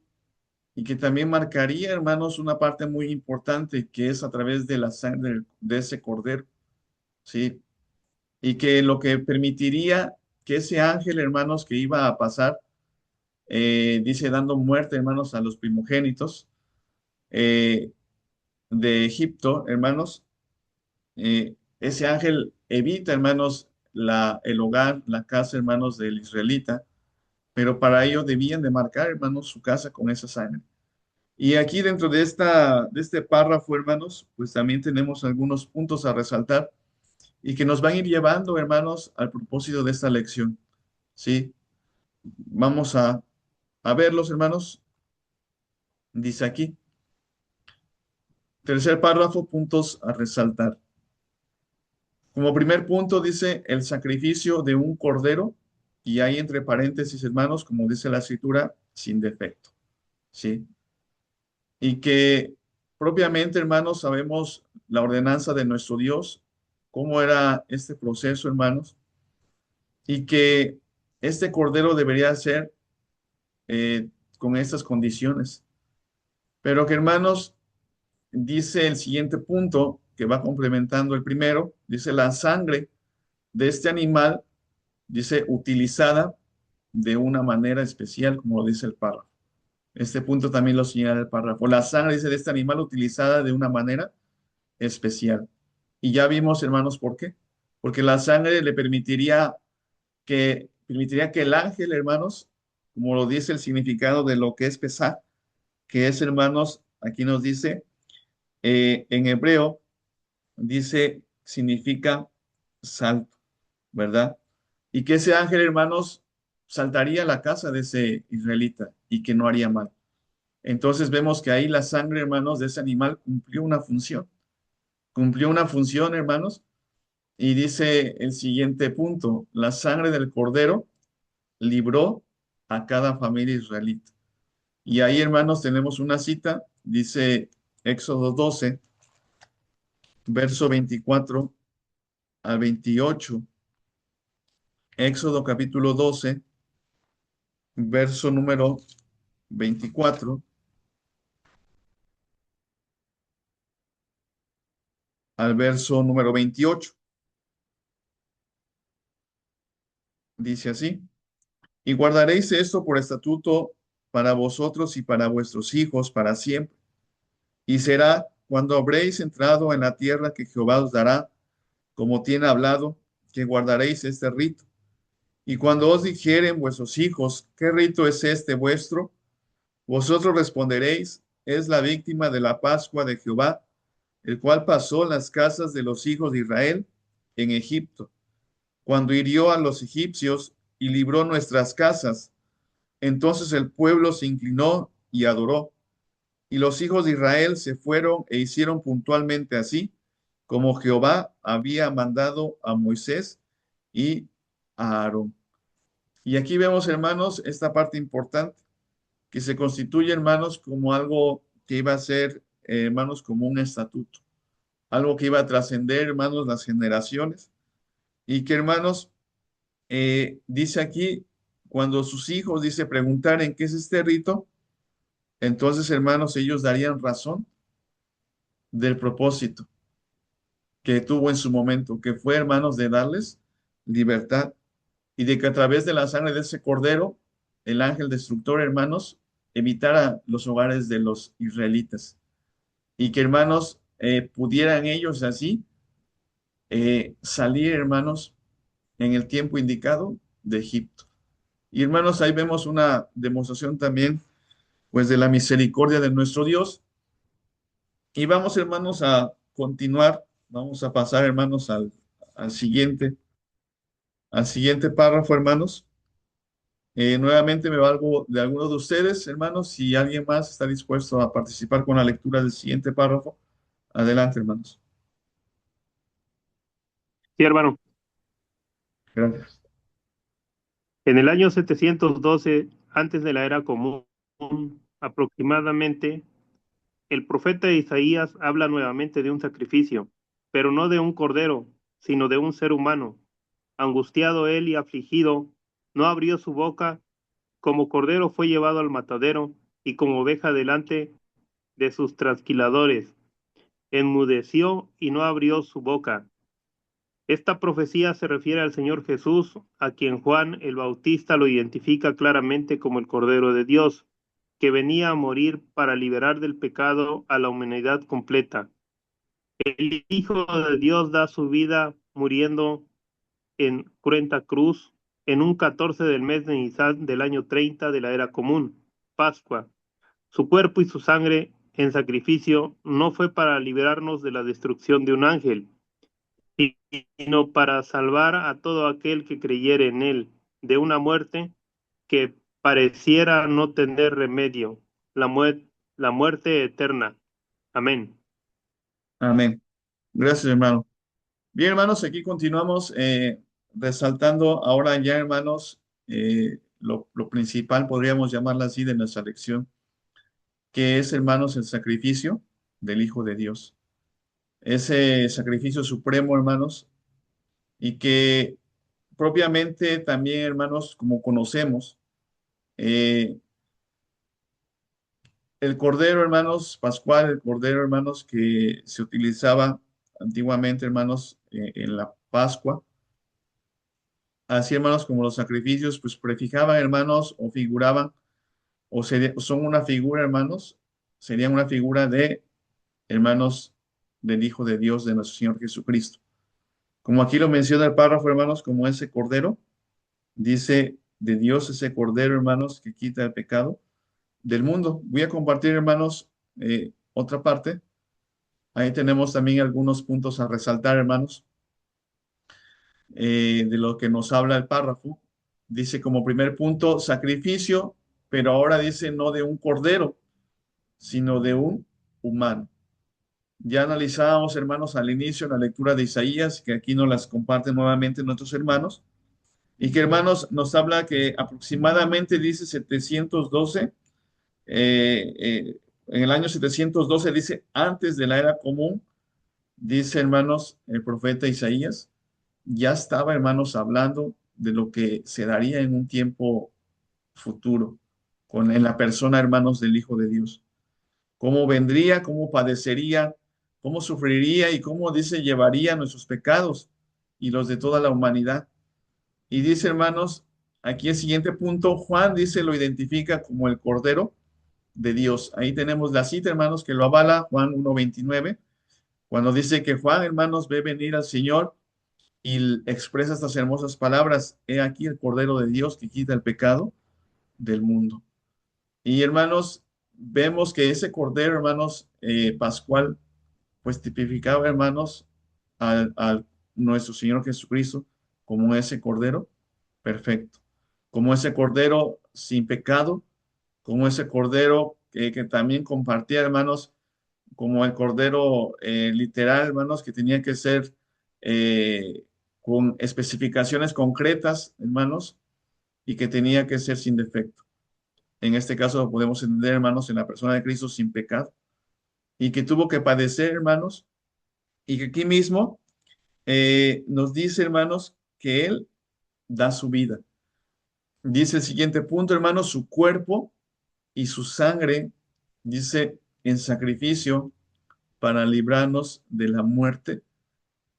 y que también marcaría, hermanos, una parte muy importante que es a través de la sangre de ese cordero, ¿sí? Y que lo que permitiría que ese ángel, hermanos, que iba a pasar, dice, dando muerte, hermanos, a los primogénitos eh, de Egipto, hermanos, ese ángel evita, hermanos, el hogar, la casa, hermanos, del israelita, pero para ello debían de marcar, hermanos, su casa con esa sangre. Y aquí dentro de este párrafo, hermanos, pues también tenemos algunos puntos a resaltar y que nos van a ir llevando, hermanos, al propósito de esta lección. ¿Sí? Vamos a verlos, hermanos. Dice aquí, tercer párrafo, puntos a resaltar. Como primer punto dice el sacrificio de un cordero y hay entre paréntesis, hermanos, como dice la escritura, sin defecto. ¿Sí? Y que propiamente, hermanos, sabemos la ordenanza de nuestro Dios, cómo era este proceso, hermanos, y que este cordero debería ser con estas condiciones. Pero que, hermanos, dice el siguiente punto que va complementando el primero, dice la sangre de este animal, dice utilizada de una manera especial, como lo dice el párrafo. Este punto también lo señala el párrafo. La sangre, dice, de este animal utilizada de una manera especial. Y ya vimos, hermanos, ¿por qué? Porque la sangre le permitiría que el ángel, hermanos, como lo dice el significado de lo que es pesar, que es, hermanos, aquí nos dice, en hebreo, dice, significa salto, ¿verdad? Y que ese ángel, hermanos, saltaría a la casa de ese israelita y que no haría mal. Entonces vemos que ahí la sangre, hermanos, de ese animal cumplió una función. Cumplió una función, hermanos, y dice el siguiente punto, la sangre del cordero libró a cada familia israelita. Y ahí, hermanos, tenemos una cita, dice Éxodo 12, verso 24 al 28. Éxodo capítulo 12, verso número 24 al verso número 28. Dice así: y guardaréis esto por estatuto para vosotros y para vuestros hijos para siempre. Y será cuando habréis entrado en la tierra que Jehová os dará, como tiene hablado, que guardaréis este rito. Y cuando os dijeren vuestros hijos, ¿qué rito es este vuestro? Vosotros responderéis, es la víctima de la Pascua de Jehová, el cual pasó en las casas de los hijos de Israel en Egipto, cuando hirió a los egipcios y libró nuestras casas. Entonces el pueblo se inclinó y adoró. Y los hijos de Israel se fueron e hicieron puntualmente así, como Jehová había mandado a Moisés y a Aarón. Y aquí vemos, hermanos, esta parte importante, que se constituye, hermanos, como algo que iba a ser, hermanos, como un estatuto, algo que iba a trascender, hermanos, las generaciones, y que, hermanos, dice aquí, cuando sus hijos, dice, preguntar en qué es este rito, entonces, hermanos, ellos darían razón del propósito que tuvo en su momento, que fue, hermanos, de darles libertad y de que a través de la sangre de ese cordero, el ángel destructor, hermanos, evitara los hogares de los israelitas y que, hermanos, pudieran ellos así salir, hermanos, en el tiempo indicado de Egipto. Y, hermanos, ahí vemos una demostración también, pues, de la misericordia de nuestro Dios. Y vamos, hermanos, a continuar, vamos a pasar, hermanos, al siguiente, al siguiente párrafo, hermanos. Nuevamente me valgo de algunos de ustedes, hermanos. Si alguien más está dispuesto a participar con la lectura del siguiente párrafo, adelante, hermanos. Sí, hermano. Gracias. En el año 712, antes de la era común, aproximadamente, el profeta Isaías habla nuevamente de un sacrificio, pero no de un cordero, sino de un ser humano. Angustiado él y afligido, no abrió su boca, como cordero fue llevado al matadero, y como oveja delante de sus trasquiladores. Enmudeció y no abrió su boca. Esta profecía se refiere al Señor Jesús, a quien Juan el Bautista lo identifica claramente como el Cordero de Dios, que venía a morir para liberar del pecado a la humanidad completa. El Hijo de Dios da su vida muriendo en cruenta cruz en un 14 del mes de Nisan del año 30 de la era común, Pascua. Su cuerpo y su sangre en sacrificio no fue para liberarnos de la destrucción de un ángel, sino para salvar a todo aquel que creyere en él de una muerte que pareciera no tener remedio, la muerte eterna. Amén. Amén. Gracias, hermano. Bien, hermanos, aquí continuamos resaltando ahora ya, hermanos, lo principal, podríamos llamarla así, de nuestra lección, que es, hermanos, el sacrificio del Hijo de Dios. Ese sacrificio supremo, hermanos, y que propiamente también, hermanos, como conocemos, eh, el cordero, hermanos, pascual, el cordero, hermanos, que se utilizaba antiguamente, hermanos, en la Pascua, así, hermanos, como los sacrificios, pues prefijaban, hermanos, o figuraban, son una figura, hermanos, serían una figura de, hermanos, del Hijo de Dios, de nuestro Señor Jesucristo. Como aquí lo menciona el párrafo, hermanos, como ese cordero, dice de Dios ese cordero, hermanos, que quita el pecado del mundo. Voy a compartir, hermanos, otra parte. Ahí tenemos también algunos puntos a resaltar, hermanos, de lo que nos habla el párrafo. Dice como primer punto, sacrificio, pero ahora dice no de un cordero, sino de un humano. Ya analizábamos, hermanos, al inicio en la lectura de Isaías, que aquí nos las comparten nuevamente nuestros hermanos, y que, hermanos, nos habla que aproximadamente dice 712, en el año 712 dice, antes de la era común, Dice, hermanos, el profeta Isaías, ya estaba, hermanos, hablando de lo que se daría en un tiempo futuro, en la persona, hermanos, del Hijo de Dios. Cómo vendría, cómo padecería, cómo sufriría y cómo, dice, llevaría nuestros pecados y los de toda la humanidad. Y dice, hermanos, aquí el siguiente punto, Juan dice, lo identifica como el Cordero de Dios. Ahí tenemos la cita, hermanos, que lo avala Juan 1:29, cuando dice que Juan, hermanos, ve venir al Señor y expresa estas hermosas palabras: he aquí el Cordero de Dios que quita el pecado del mundo. Y hermanos, vemos que ese Cordero, hermanos, pascual, pues tipificaba, hermanos, al nuestro Señor Jesucristo como ese Cordero perfecto, como ese Cordero sin pecado, como ese Cordero que también compartía, hermanos, como el Cordero literal, hermanos, que tenía que ser eh, con especificaciones concretas, hermanos, y que tenía que ser sin defecto. En este caso lo podemos entender, hermanos, en la persona de Cristo sin pecado, y que tuvo que padecer, hermanos, y que aquí mismo nos dice, hermanos, que Él da su vida. Dice el siguiente punto, hermanos, su cuerpo y su sangre, dice, en sacrificio para librarnos de la muerte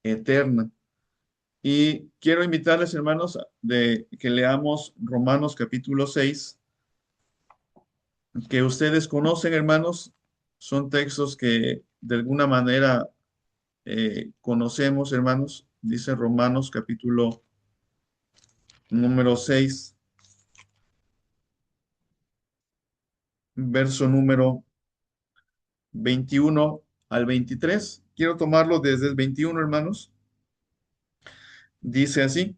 eterna. Y quiero invitarles, hermanos, de que leamos Romanos capítulo 6, que ustedes conocen, hermanos, son textos que de alguna manera conocemos, hermanos. Dice Romanos capítulo número 6, verso número 21 al 23. Quiero tomarlo desde el 21, hermanos. Dice así: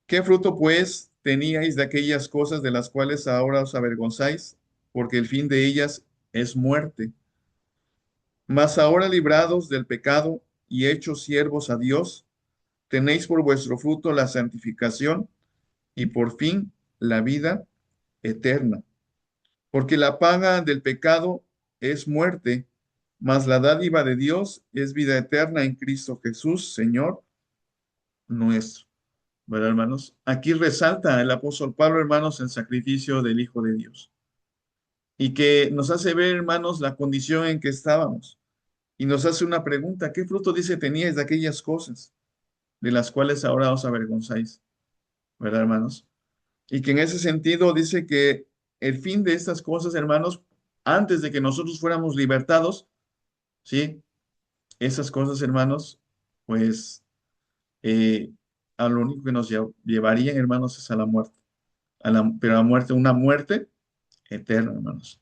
¿qué fruto pues teníais de aquellas cosas de las cuales ahora os avergonzáis? Porque el fin de ellas es muerte. Mas ahora librados del pecado y hechos siervos a Dios, tenéis por vuestro fruto la santificación y por fin la vida eterna. Porque la paga del pecado es muerte, mas la dádiva de Dios es vida eterna en Cristo Jesús, Señor nuestro. ¿Verdad, hermanos? Aquí resalta el apóstol Pablo, hermanos, el sacrificio del Hijo de Dios. Y que nos hace ver, hermanos, la condición en que estábamos. Y nos hace una pregunta: ¿qué fruto, dice, teníais de aquellas cosas de las cuales ahora os avergonzáis? ¿Verdad, hermanos? Y que en ese sentido dice que el fin de estas cosas, hermanos, antes de que nosotros fuéramos libertados, ¿sí? Esas cosas, hermanos, pues eh, a lo único que nos llevarían, hermanos, es a la muerte. Pero a la muerte, una muerte eterna, hermanos.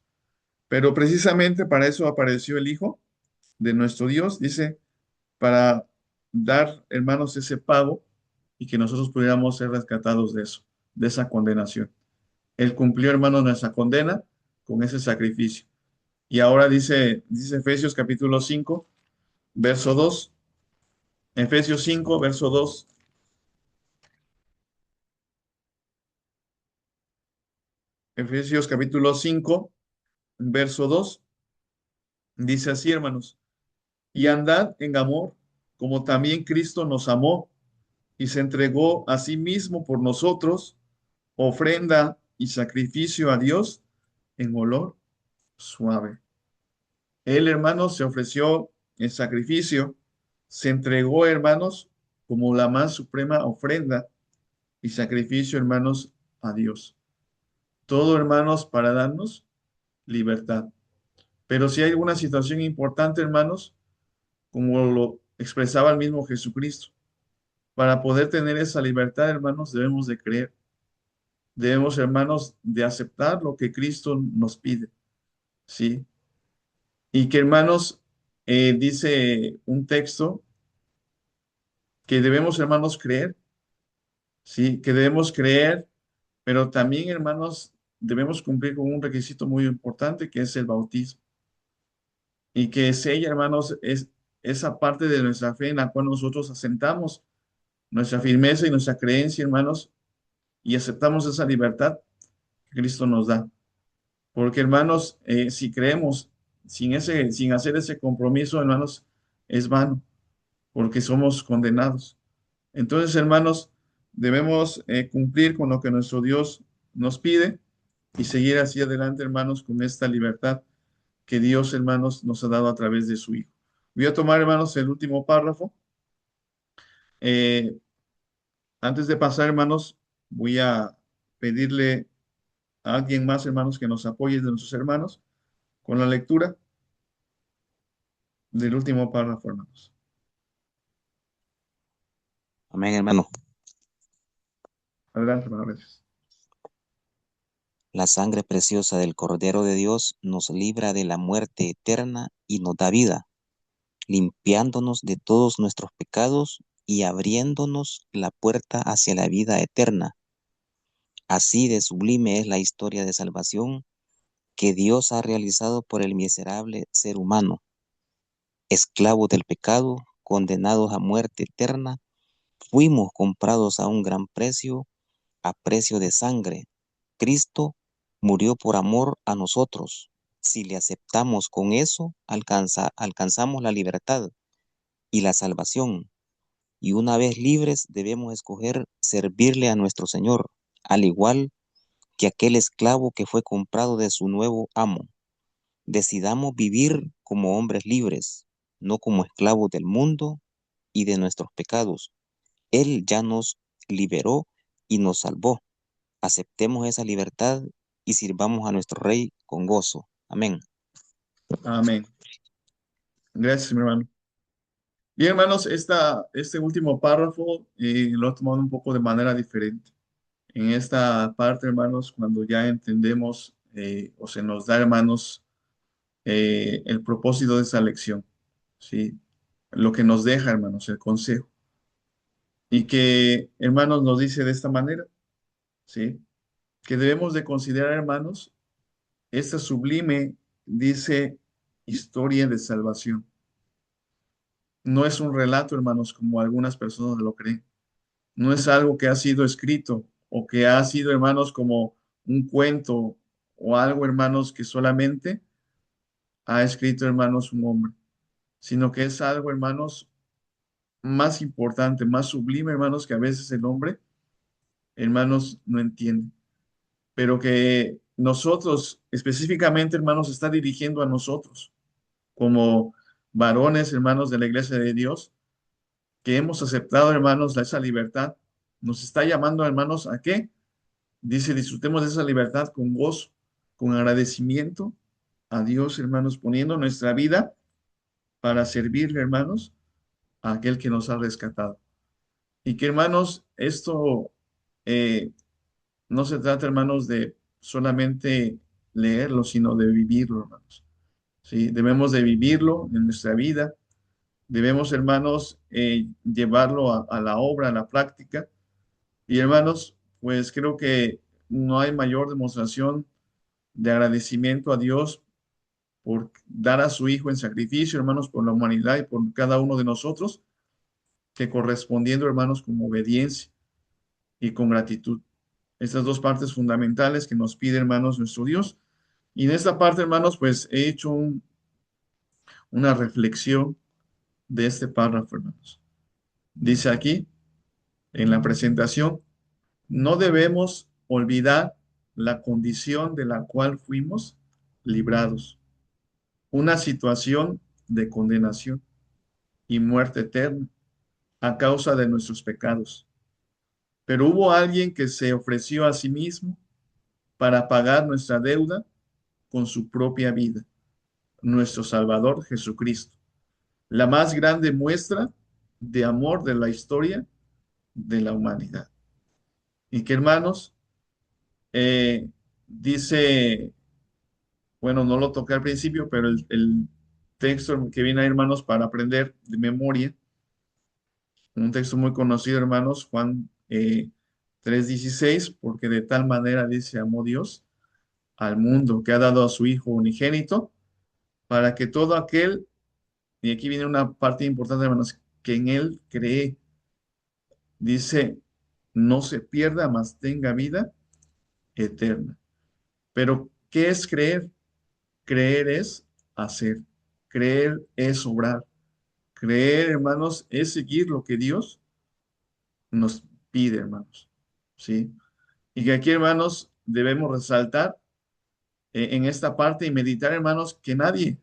Pero precisamente para eso apareció el Hijo de nuestro Dios, dice, para dar, hermanos, ese pago y que nosotros pudiéramos ser rescatados de eso, de esa condenación. Él cumplió, hermanos, nuestra condena con ese sacrificio. Y ahora dice Efesios capítulo 5, verso 2. Efesios 5, verso 2. Efesios capítulo 5, verso 2. Dice así, hermanos: y andad en amor, como también Cristo nos amó y se entregó a sí mismo por nosotros, ofrenda y sacrificio a Dios en olor suave. Él, hermanos, se ofreció en sacrificio, se entregó, hermanos, como la más suprema ofrenda y sacrificio, hermanos, a Dios. Todo, hermanos, para darnos libertad. Pero si hay alguna situación importante, hermanos, como lo expresaba el mismo Jesucristo, para poder tener esa libertad, hermanos, debemos de creer. Debemos, hermanos, de aceptar lo que Cristo nos pide, ¿sí? Y que, hermanos, dice un texto que debemos, hermanos, creer, ¿sí? Que debemos creer, pero también, hermanos, debemos cumplir con un requisito muy importante, que es el bautismo. Y que es ella, hermanos, es esa parte de nuestra fe en la cual nosotros asentamos nuestra firmeza y nuestra creencia, hermanos, y aceptamos esa libertad que Cristo nos da. Porque, hermanos, si creemos sin hacer ese compromiso, hermanos, es vano. porque somos condenados. Entonces, hermanos, debemos cumplir con lo que nuestro Dios nos pide y seguir hacia adelante, hermanos, con esta libertad que Dios, hermanos, nos ha dado a través de su Hijo. Voy a tomar, hermanos, el último párrafo. Eh, Antes de pasar, hermanos, voy a pedirle a alguien más, hermanos, que nos apoye de nuestros hermanos con la lectura del último párrafo, hermanos. Amén, hermano. Adelante, hermano, gracias. La sangre preciosa del Cordero de Dios nos libra de la muerte eterna y nos da vida, limpiándonos de todos nuestros pecados y abriéndonos la puerta hacia la vida eterna. Así de sublime es la historia de salvación que Dios ha realizado por el miserable ser humano. Esclavos del pecado, condenados a muerte eterna, fuimos comprados a un gran precio, a precio de sangre. Cristo murió por amor a nosotros. Si le aceptamos con eso, alcanzamos la libertad y la salvación. Y una vez libres, debemos escoger servirle a nuestro Señor, al igual que aquel esclavo que fue comprado de su nuevo amo. Decidamos vivir como hombres libres, no como esclavos del mundo y de nuestros pecados. Él ya nos liberó y nos salvó. Aceptemos esa libertad y sirvamos a nuestro Rey con gozo. Amén. Amén. Gracias, mi hermano. Bien, hermanos, este último párrafo lo he tomado un poco de manera diferente. En esta parte, hermanos, cuando ya entendemos o se nos da, hermanos, el propósito de esa lección, ¿sí? Lo que nos deja, hermanos, el consejo. Y que, hermanos, nos dice de esta manera, ¿sí? Que debemos de considerar, hermanos, esta sublime, dice, historia de salvación. No es un relato, hermanos, como algunas personas lo creen. No es algo que ha sido escrito o que ha sido, hermanos, como un cuento o algo, hermanos, que solamente ha escrito, hermanos, un hombre, sino que es algo, hermanos, más importante, más sublime, hermanos, que a veces el hombre, hermanos, no entiende, pero que nosotros, específicamente, hermanos, está dirigiendo a nosotros como varones, hermanos de la iglesia de Dios, que hemos aceptado, hermanos, esa libertad. Nos está llamando, hermanos, ¿a qué? Dice, disfrutemos de esa libertad con gozo, con agradecimiento a Dios, hermanos, poniendo nuestra vida para servirle, hermanos, a aquel que nos ha rescatado. Y que, hermanos, esto eh, no se trata, hermanos, de solamente leerlo, sino de vivirlo, hermanos. Sí, debemos de vivirlo en nuestra vida. Debemos, hermanos, llevarlo a la obra, a la práctica. Y, hermanos, pues creo que no hay mayor demostración de agradecimiento a Dios por dar a su Hijo en sacrificio, hermanos, por la humanidad y por cada uno de nosotros, que correspondiendo, hermanos, con obediencia y con gratitud. Estas dos partes fundamentales que nos pide, hermanos, nuestro Dios. Y en esta parte, hermanos, pues he hecho una reflexión de este párrafo, hermanos. Dice aquí, en la presentación, no debemos olvidar la condición de la cual fuimos librados, una situación de condenación y muerte eterna a causa de nuestros pecados. Pero hubo alguien que se ofreció a sí mismo para pagar nuestra deuda con su propia vida, nuestro Salvador Jesucristo, la más grande muestra de amor de la historia de la humanidad. Y que, hermanos, dice, bueno, no lo toqué al principio, pero el texto que viene ahí, hermanos, para aprender de memoria, un texto muy conocido, hermanos, Juan 3:16, porque de tal manera dice, amó Dios al mundo que ha dado a su Hijo unigénito, para que todo aquel, y aquí viene una parte importante, hermanos, que en él cree, dice, no se pierda, mas tenga vida eterna. Pero, ¿qué es creer? Creer es hacer, creer es obrar, Creer, hermanos, es seguir lo que Dios nos pide, hermanos. ¿Sí? Y que aquí, hermanos, debemos resaltar en esta parte y meditar, hermanos, que nadie,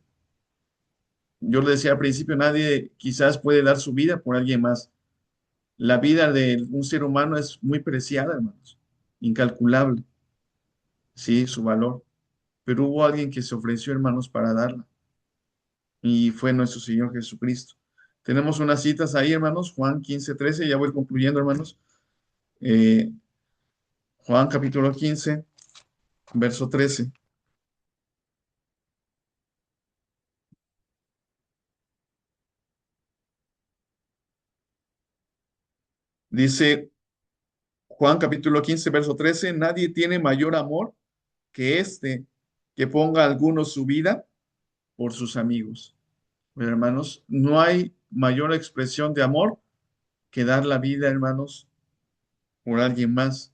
yo le decía al principio, nadie quizás puede dar su vida por alguien más. La vida de un ser humano es muy preciada, hermanos, incalculable, sí, su valor. Pero hubo alguien que se ofreció, hermanos, para darla, y fue nuestro Señor Jesucristo. Tenemos unas citas ahí, hermanos, Juan 15:13, ya voy concluyendo, hermanos. Eh, Juan capítulo 15, verso 13. Dice Juan capítulo 15, verso 13, nadie tiene mayor amor que este, que ponga alguno su vida por sus amigos. Pero, hermanos, no hay mayor expresión de amor que dar la vida, hermanos, por alguien más.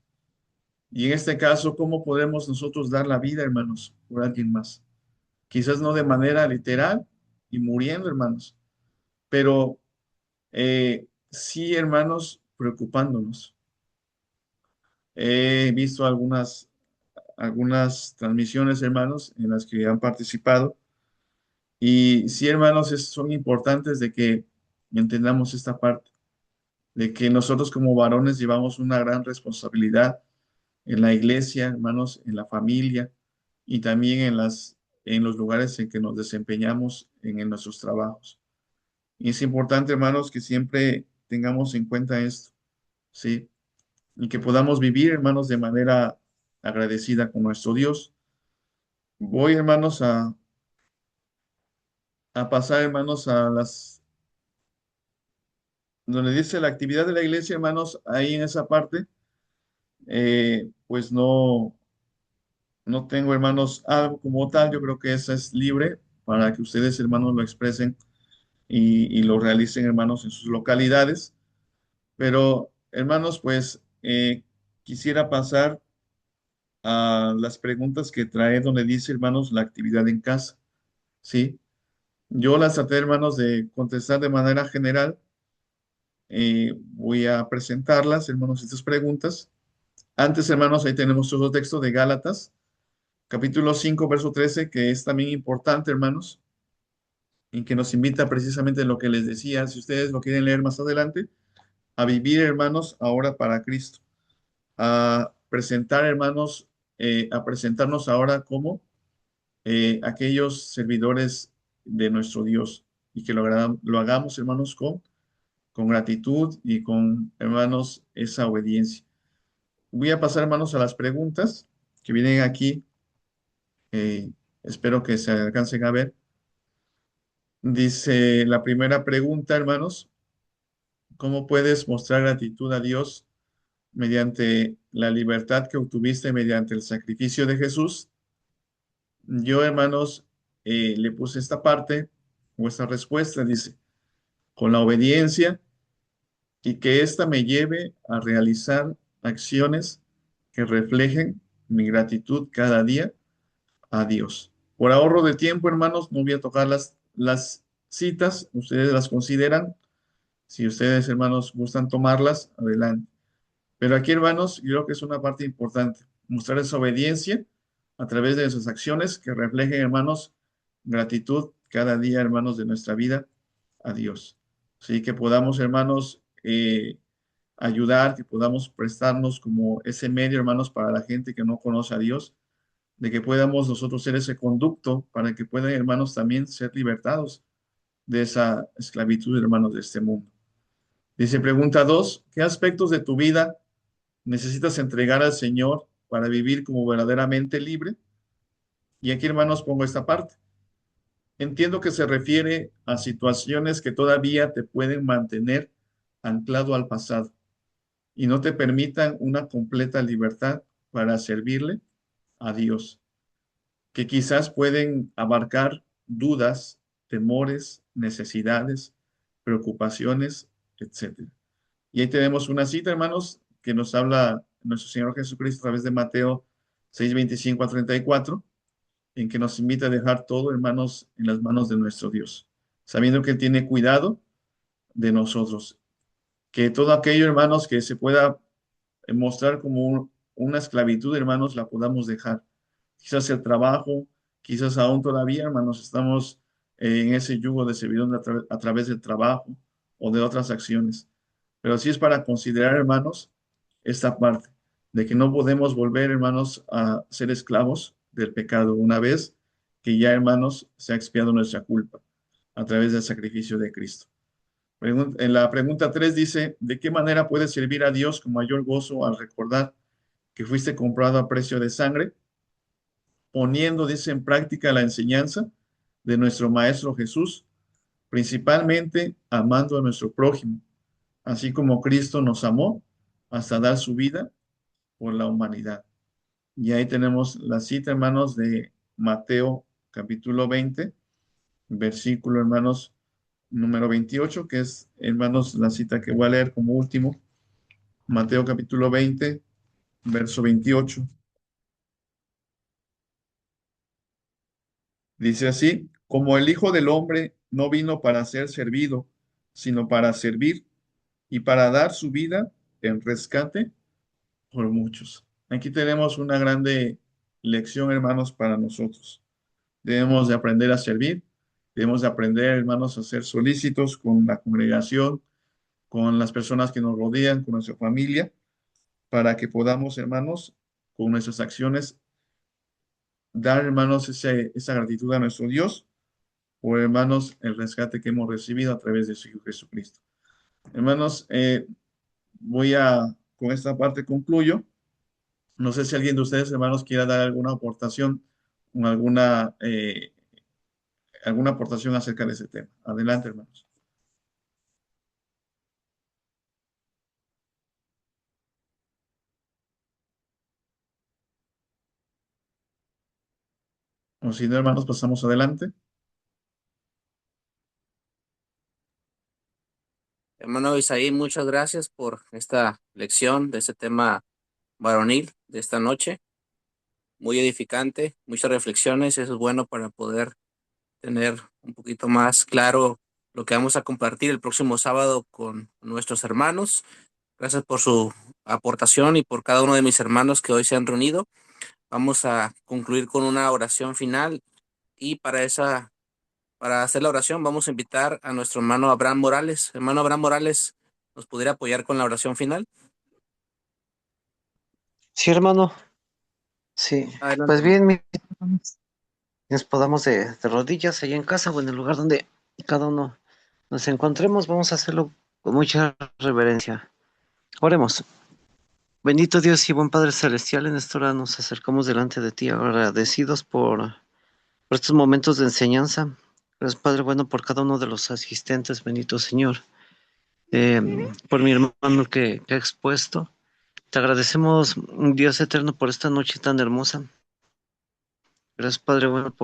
Y en este caso, ¿cómo podemos nosotros dar la vida, hermanos, por alguien más? Quizás no de manera literal y muriendo, hermanos, pero sí, hermanos, preocupándonos. He visto algunas transmisiones, hermanos, en las que han participado. Y sí, hermanos, son importantes de que entendamos esta parte, de que nosotros como varones llevamos una gran responsabilidad en la iglesia, hermanos, en la familia y también en los lugares en que nos desempeñamos en nuestros trabajos. Y es importante, hermanos, que siempre tengamos en cuenta esto, ¿sí? Y que podamos vivir, hermanos, de manera agradecida con nuestro Dios. Voy, hermanos, a pasar, hermanos, donde dice la actividad de la iglesia, hermanos, ahí en esa parte, pues no tengo, hermanos, algo como tal. Yo creo que esa es libre para que ustedes, hermanos, lo expresen y lo realicen, hermanos, en sus localidades. Pero, hermanos, pues quisiera pasar a las preguntas que trae donde dice, hermanos, la actividad en casa, ¿sí? Yo las traté, hermanos, de contestar de manera general. Voy a presentarlas, hermanos, estas preguntas. Antes, hermanos, ahí tenemos otro texto de Gálatas, capítulo 5, verso 13, que es también importante, hermanos, y que nos invita precisamente en lo que les decía, si ustedes lo quieren leer más adelante, a vivir, hermanos, ahora para Cristo, a presentar, hermanos, a presentarnos ahora como aquellos servidores de nuestro Dios y que lo hagamos, hermanos, con gratitud y con, hermanos, esa obediencia. Voy a pasar, hermanos, a las preguntas que vienen aquí. eh, Espero que se alcancen a ver. Dice la primera pregunta, hermanos, ¿cómo puedes mostrar gratitud a Dios mediante la libertad que obtuviste mediante el sacrificio de Jesús? Yo, hermanos, le puse esta parte o esta respuesta, dice, con la obediencia y que ésta me lleve a realizar acciones que reflejen mi gratitud cada día a Dios. Por ahorro de tiempo, hermanos, no voy a tocar las citas, ustedes las consideran. Si ustedes, hermanos, gustan tomarlas, adelante. Pero aquí, hermanos, yo creo que es una parte importante, mostrar esa obediencia a través de sus acciones que reflejen, hermanos, gratitud cada día, hermanos, de nuestra vida a Dios. Así que podamos, hermanos, ayudar, que podamos prestarnos como ese medio, hermanos, para la gente que no conoce a Dios, de que podamos nosotros ser ese conducto para que puedan, hermanos, también ser libertados de esa esclavitud, hermanos, de este mundo. Dice pregunta 2, ¿qué aspectos de tu vida necesitas entregar al Señor para vivir como verdaderamente libre? Y aquí, hermanos, pongo esta parte. Entiendo que se refiere a situaciones que todavía te pueden mantener anclado al pasado y no te permitan una completa libertad para servirle a Dios, que quizás pueden abarcar dudas, temores, necesidades, preocupaciones, etcétera. Y ahí tenemos una cita, hermanos, que nos habla nuestro Señor Jesucristo a través de Mateo 6:25-34, en que nos invita a dejar todo, hermanos, en las manos de nuestro Dios, sabiendo que Él tiene cuidado de nosotros. Que todo aquello, hermanos, que se pueda mostrar como una esclavitud, hermanos, la podamos dejar. Quizás el trabajo, quizás aún todavía, hermanos, estamos en ese yugo de servidumbre a través del trabajo o de otras acciones. Pero sí es para considerar, hermanos, esta parte de que no podemos volver, hermanos, a ser esclavos del pecado una vez que ya, hermanos, se ha expiado nuestra culpa a través del sacrificio de Cristo. En la pregunta 3 dice, ¿de qué manera puedes servir a Dios con mayor gozo al recordar que fuiste comprado a precio de sangre? Poniendo, dice, en práctica la enseñanza de nuestro Maestro Jesús, principalmente amando a nuestro prójimo, así como Cristo nos amó hasta dar su vida por la humanidad. Y ahí tenemos la cita, hermanos, de Mateo capítulo 20, versículo, hermanos, número 28, que es, hermanos, la cita que voy a leer como último. Mateo capítulo 20, verso 28. Dice así, como el Hijo del Hombre no vino para ser servido, sino para servir y para dar su vida en rescate por muchos. Aquí tenemos una grande lección, hermanos, para nosotros. Debemos de aprender a servir, debemos de aprender, hermanos, a ser solícitos con la congregación, con las personas que nos rodean, con nuestra familia, para que podamos, hermanos, con nuestras acciones, dar, hermanos, esa gratitud a nuestro Dios por, hermanos, el rescate que hemos recibido a través de su Hijo Jesucristo. Hermanos, con esta parte concluyo. No sé si alguien de ustedes, hermanos, quiera dar alguna aportación o alguna aportación acerca de ese tema. Adelante, hermanos. O si no, hermanos, pasamos adelante. Hermano Isaí, muchas gracias por esta lección de este tema varonil de esta noche. Muy edificante, muchas reflexiones. Eso es bueno para poder tener un poquito más claro lo que vamos a compartir el próximo sábado con nuestros hermanos. Gracias por su aportación y por cada uno de mis hermanos que hoy se han reunido. Vamos a concluir con una oración final y para hacer la oración vamos a invitar a nuestro hermano Abraham Morales. Hermano Abraham Morales, ¿nos pudiera apoyar con la oración final? Sí, hermano. Sí. Adelante, Pues hermano. bien, nos podamos de rodillas allá en casa o en el lugar donde cada uno nos encontremos. Vamos a hacerlo con mucha reverencia. Oremos. Bendito Dios y buen Padre Celestial, en esta hora nos acercamos delante de ti agradecidos por estos momentos de enseñanza. Gracias, Padre bueno, por cada uno de los asistentes, bendito Señor. Por mi hermano que ha expuesto. Te agradecemos, Dios eterno, por esta noche tan hermosa. Gracias, Padre bueno,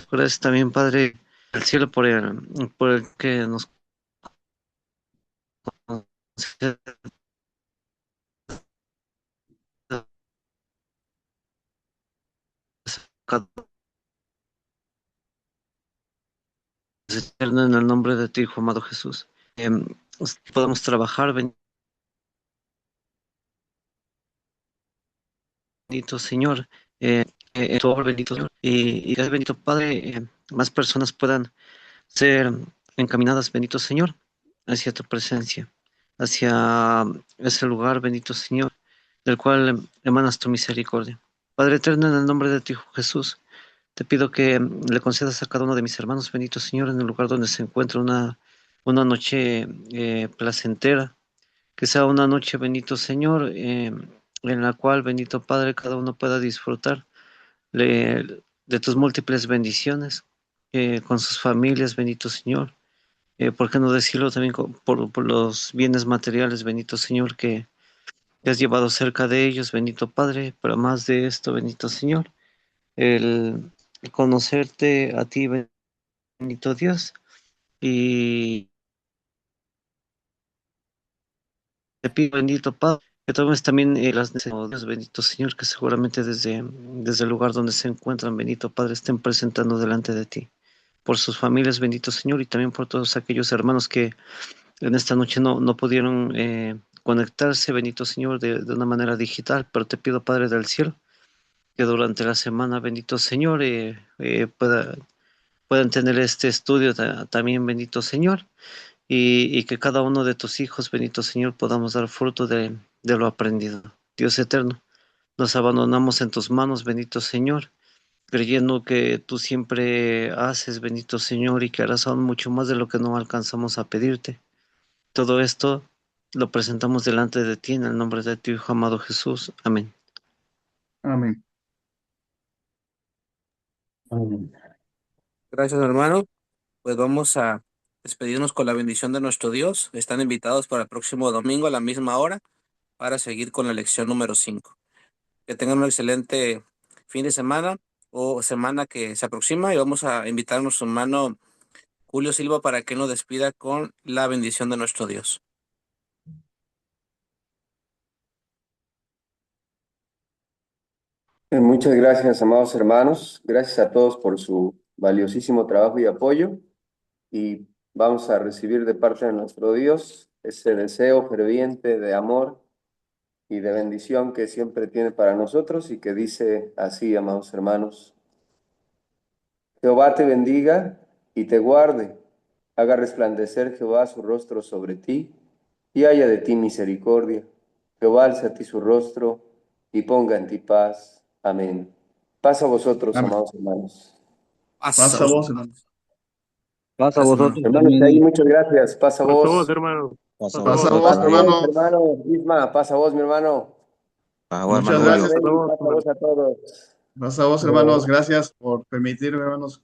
gracias también, Padre del cielo, por el que nos concede cada vez eterno en el nombre de tu Hijo amado Jesús. Podamos trabajar, bendito Señor, en tu obra, bendito Señor, y gracias, bendito Padre, más personas puedan ser encaminadas, bendito Señor, hacia tu presencia, hacia ese lugar, bendito Señor, del cual emanas tu misericordia. Padre eterno, en el nombre de tu Hijo Jesús, te pido que le concedas a cada uno de mis hermanos, bendito Señor, en el lugar donde se encuentra una noche placentera, que sea una noche, bendito Señor, en la cual, bendito Padre, cada uno pueda disfrutar de tus múltiples bendiciones con sus familias, bendito Señor. ¿Por qué no decirlo también por los bienes materiales, bendito Señor, que has llevado cerca de ellos, bendito Padre? Pero más de esto, bendito Señor, el conocerte a ti, bendito Dios, y te pido, bendito Padre, que tomes también las necesidades, bendito Señor, que seguramente desde el lugar donde se encuentran, bendito Padre, estén presentando delante de ti. por sus familias, bendito Señor, y también por todos aquellos hermanos que en esta noche no pudieron conectarse, bendito Señor, de una manera digital, pero te pido, Padre del cielo, que durante la semana, bendito Señor, puedan tener este estudio también, bendito Señor, y que cada uno de tus hijos, bendito Señor, podamos dar fruto de lo aprendido. Dios eterno, nos abandonamos en tus manos, bendito Señor, creyendo que tú siempre haces, bendito Señor, y que harás aún mucho más de lo que no alcanzamos a pedirte. Todo esto lo presentamos delante de ti en el nombre de tu Hijo amado Jesús. Amén. Amén. Amén. Gracias, hermano. Pues vamos a despedirnos con la bendición de nuestro Dios. Están invitados para el próximo domingo a la misma hora para seguir con la lección número 5. Que tengan un excelente fin de semana o semana que se aproxima, y vamos a invitar a nuestro hermano Julio Silva para que nos despida con la bendición de nuestro Dios. Muchas gracias, amados hermanos. Gracias a todos por su valiosísimo trabajo y apoyo. Y vamos a recibir de parte de nuestro Dios ese deseo ferviente de amor y de bendición que siempre tiene para nosotros y que dice así, amados hermanos. Jehová te bendiga y te guarde. Haga resplandecer Jehová su rostro sobre ti y haya de ti misericordia. Jehová alza a ti su rostro y ponga en ti paz. Amén. Paz a vosotros, Amén. amados hermanos. Pasa vos, hermano. Pasa a Gracias, vosotros Hermanos, ahí también. muchas gracias. Paz a Por todos, vos. hermano. Pasa Por Pasa todos. vos, Paz a vos, hermano. hermano. Isma, paz a vos, mi hermano. Muchas Hermano gracias. Freddy, paz a vos a todos. Pasa vos, hermanos. Gracias por permitirme, hermanos,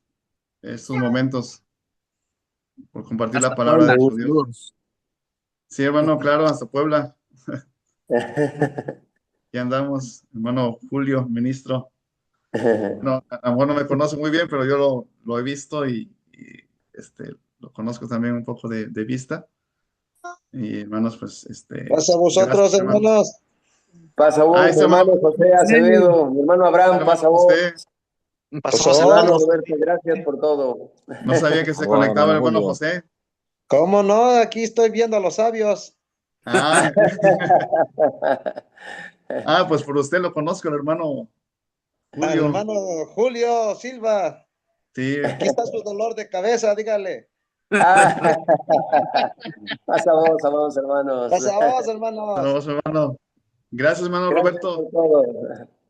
estos momentos, por compartir la Hasta palabra Puebla. de nuestro Dios. Saludos. Sí, hermano, claro, hasta Puebla. Ya andamos, hermano Julio, ministro. No, a lo mejor no me conoce muy bien, pero yo lo he visto y lo conozco también un poco de vista. Y hermanos, pues, Pasa a gracias, vosotros, hermanos. hermanos. Paz a Ahí vos, está, hermano José Acevedo. Mi hermano Abraham, hermano paz a vos. José. Pasa Hermano vosotros. Roberto, gracias por todo. No sabía que se Igual, conectaba el hermano hermano Julio. José. ¿Cómo no? Aquí estoy viendo a los sabios. Ah, pues por usted lo conozco, el hermano Al Julio. hermano Julio Silva. Sí, Aquí está su dolor de cabeza, dígale. Ah, paz a vos, amados hermanos. Pasa a vos, a hermanos. vos, hermano. Gracias, hermano Gracias Roberto. por todo.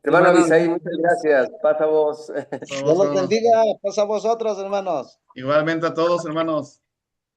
Hermano Hermanos, Abisaí, muchas gracias. Paz a vos. A Dios vos, los hermano. bendiga. Pasa a vosotros, hermanos. Igualmente a todos, hermanos.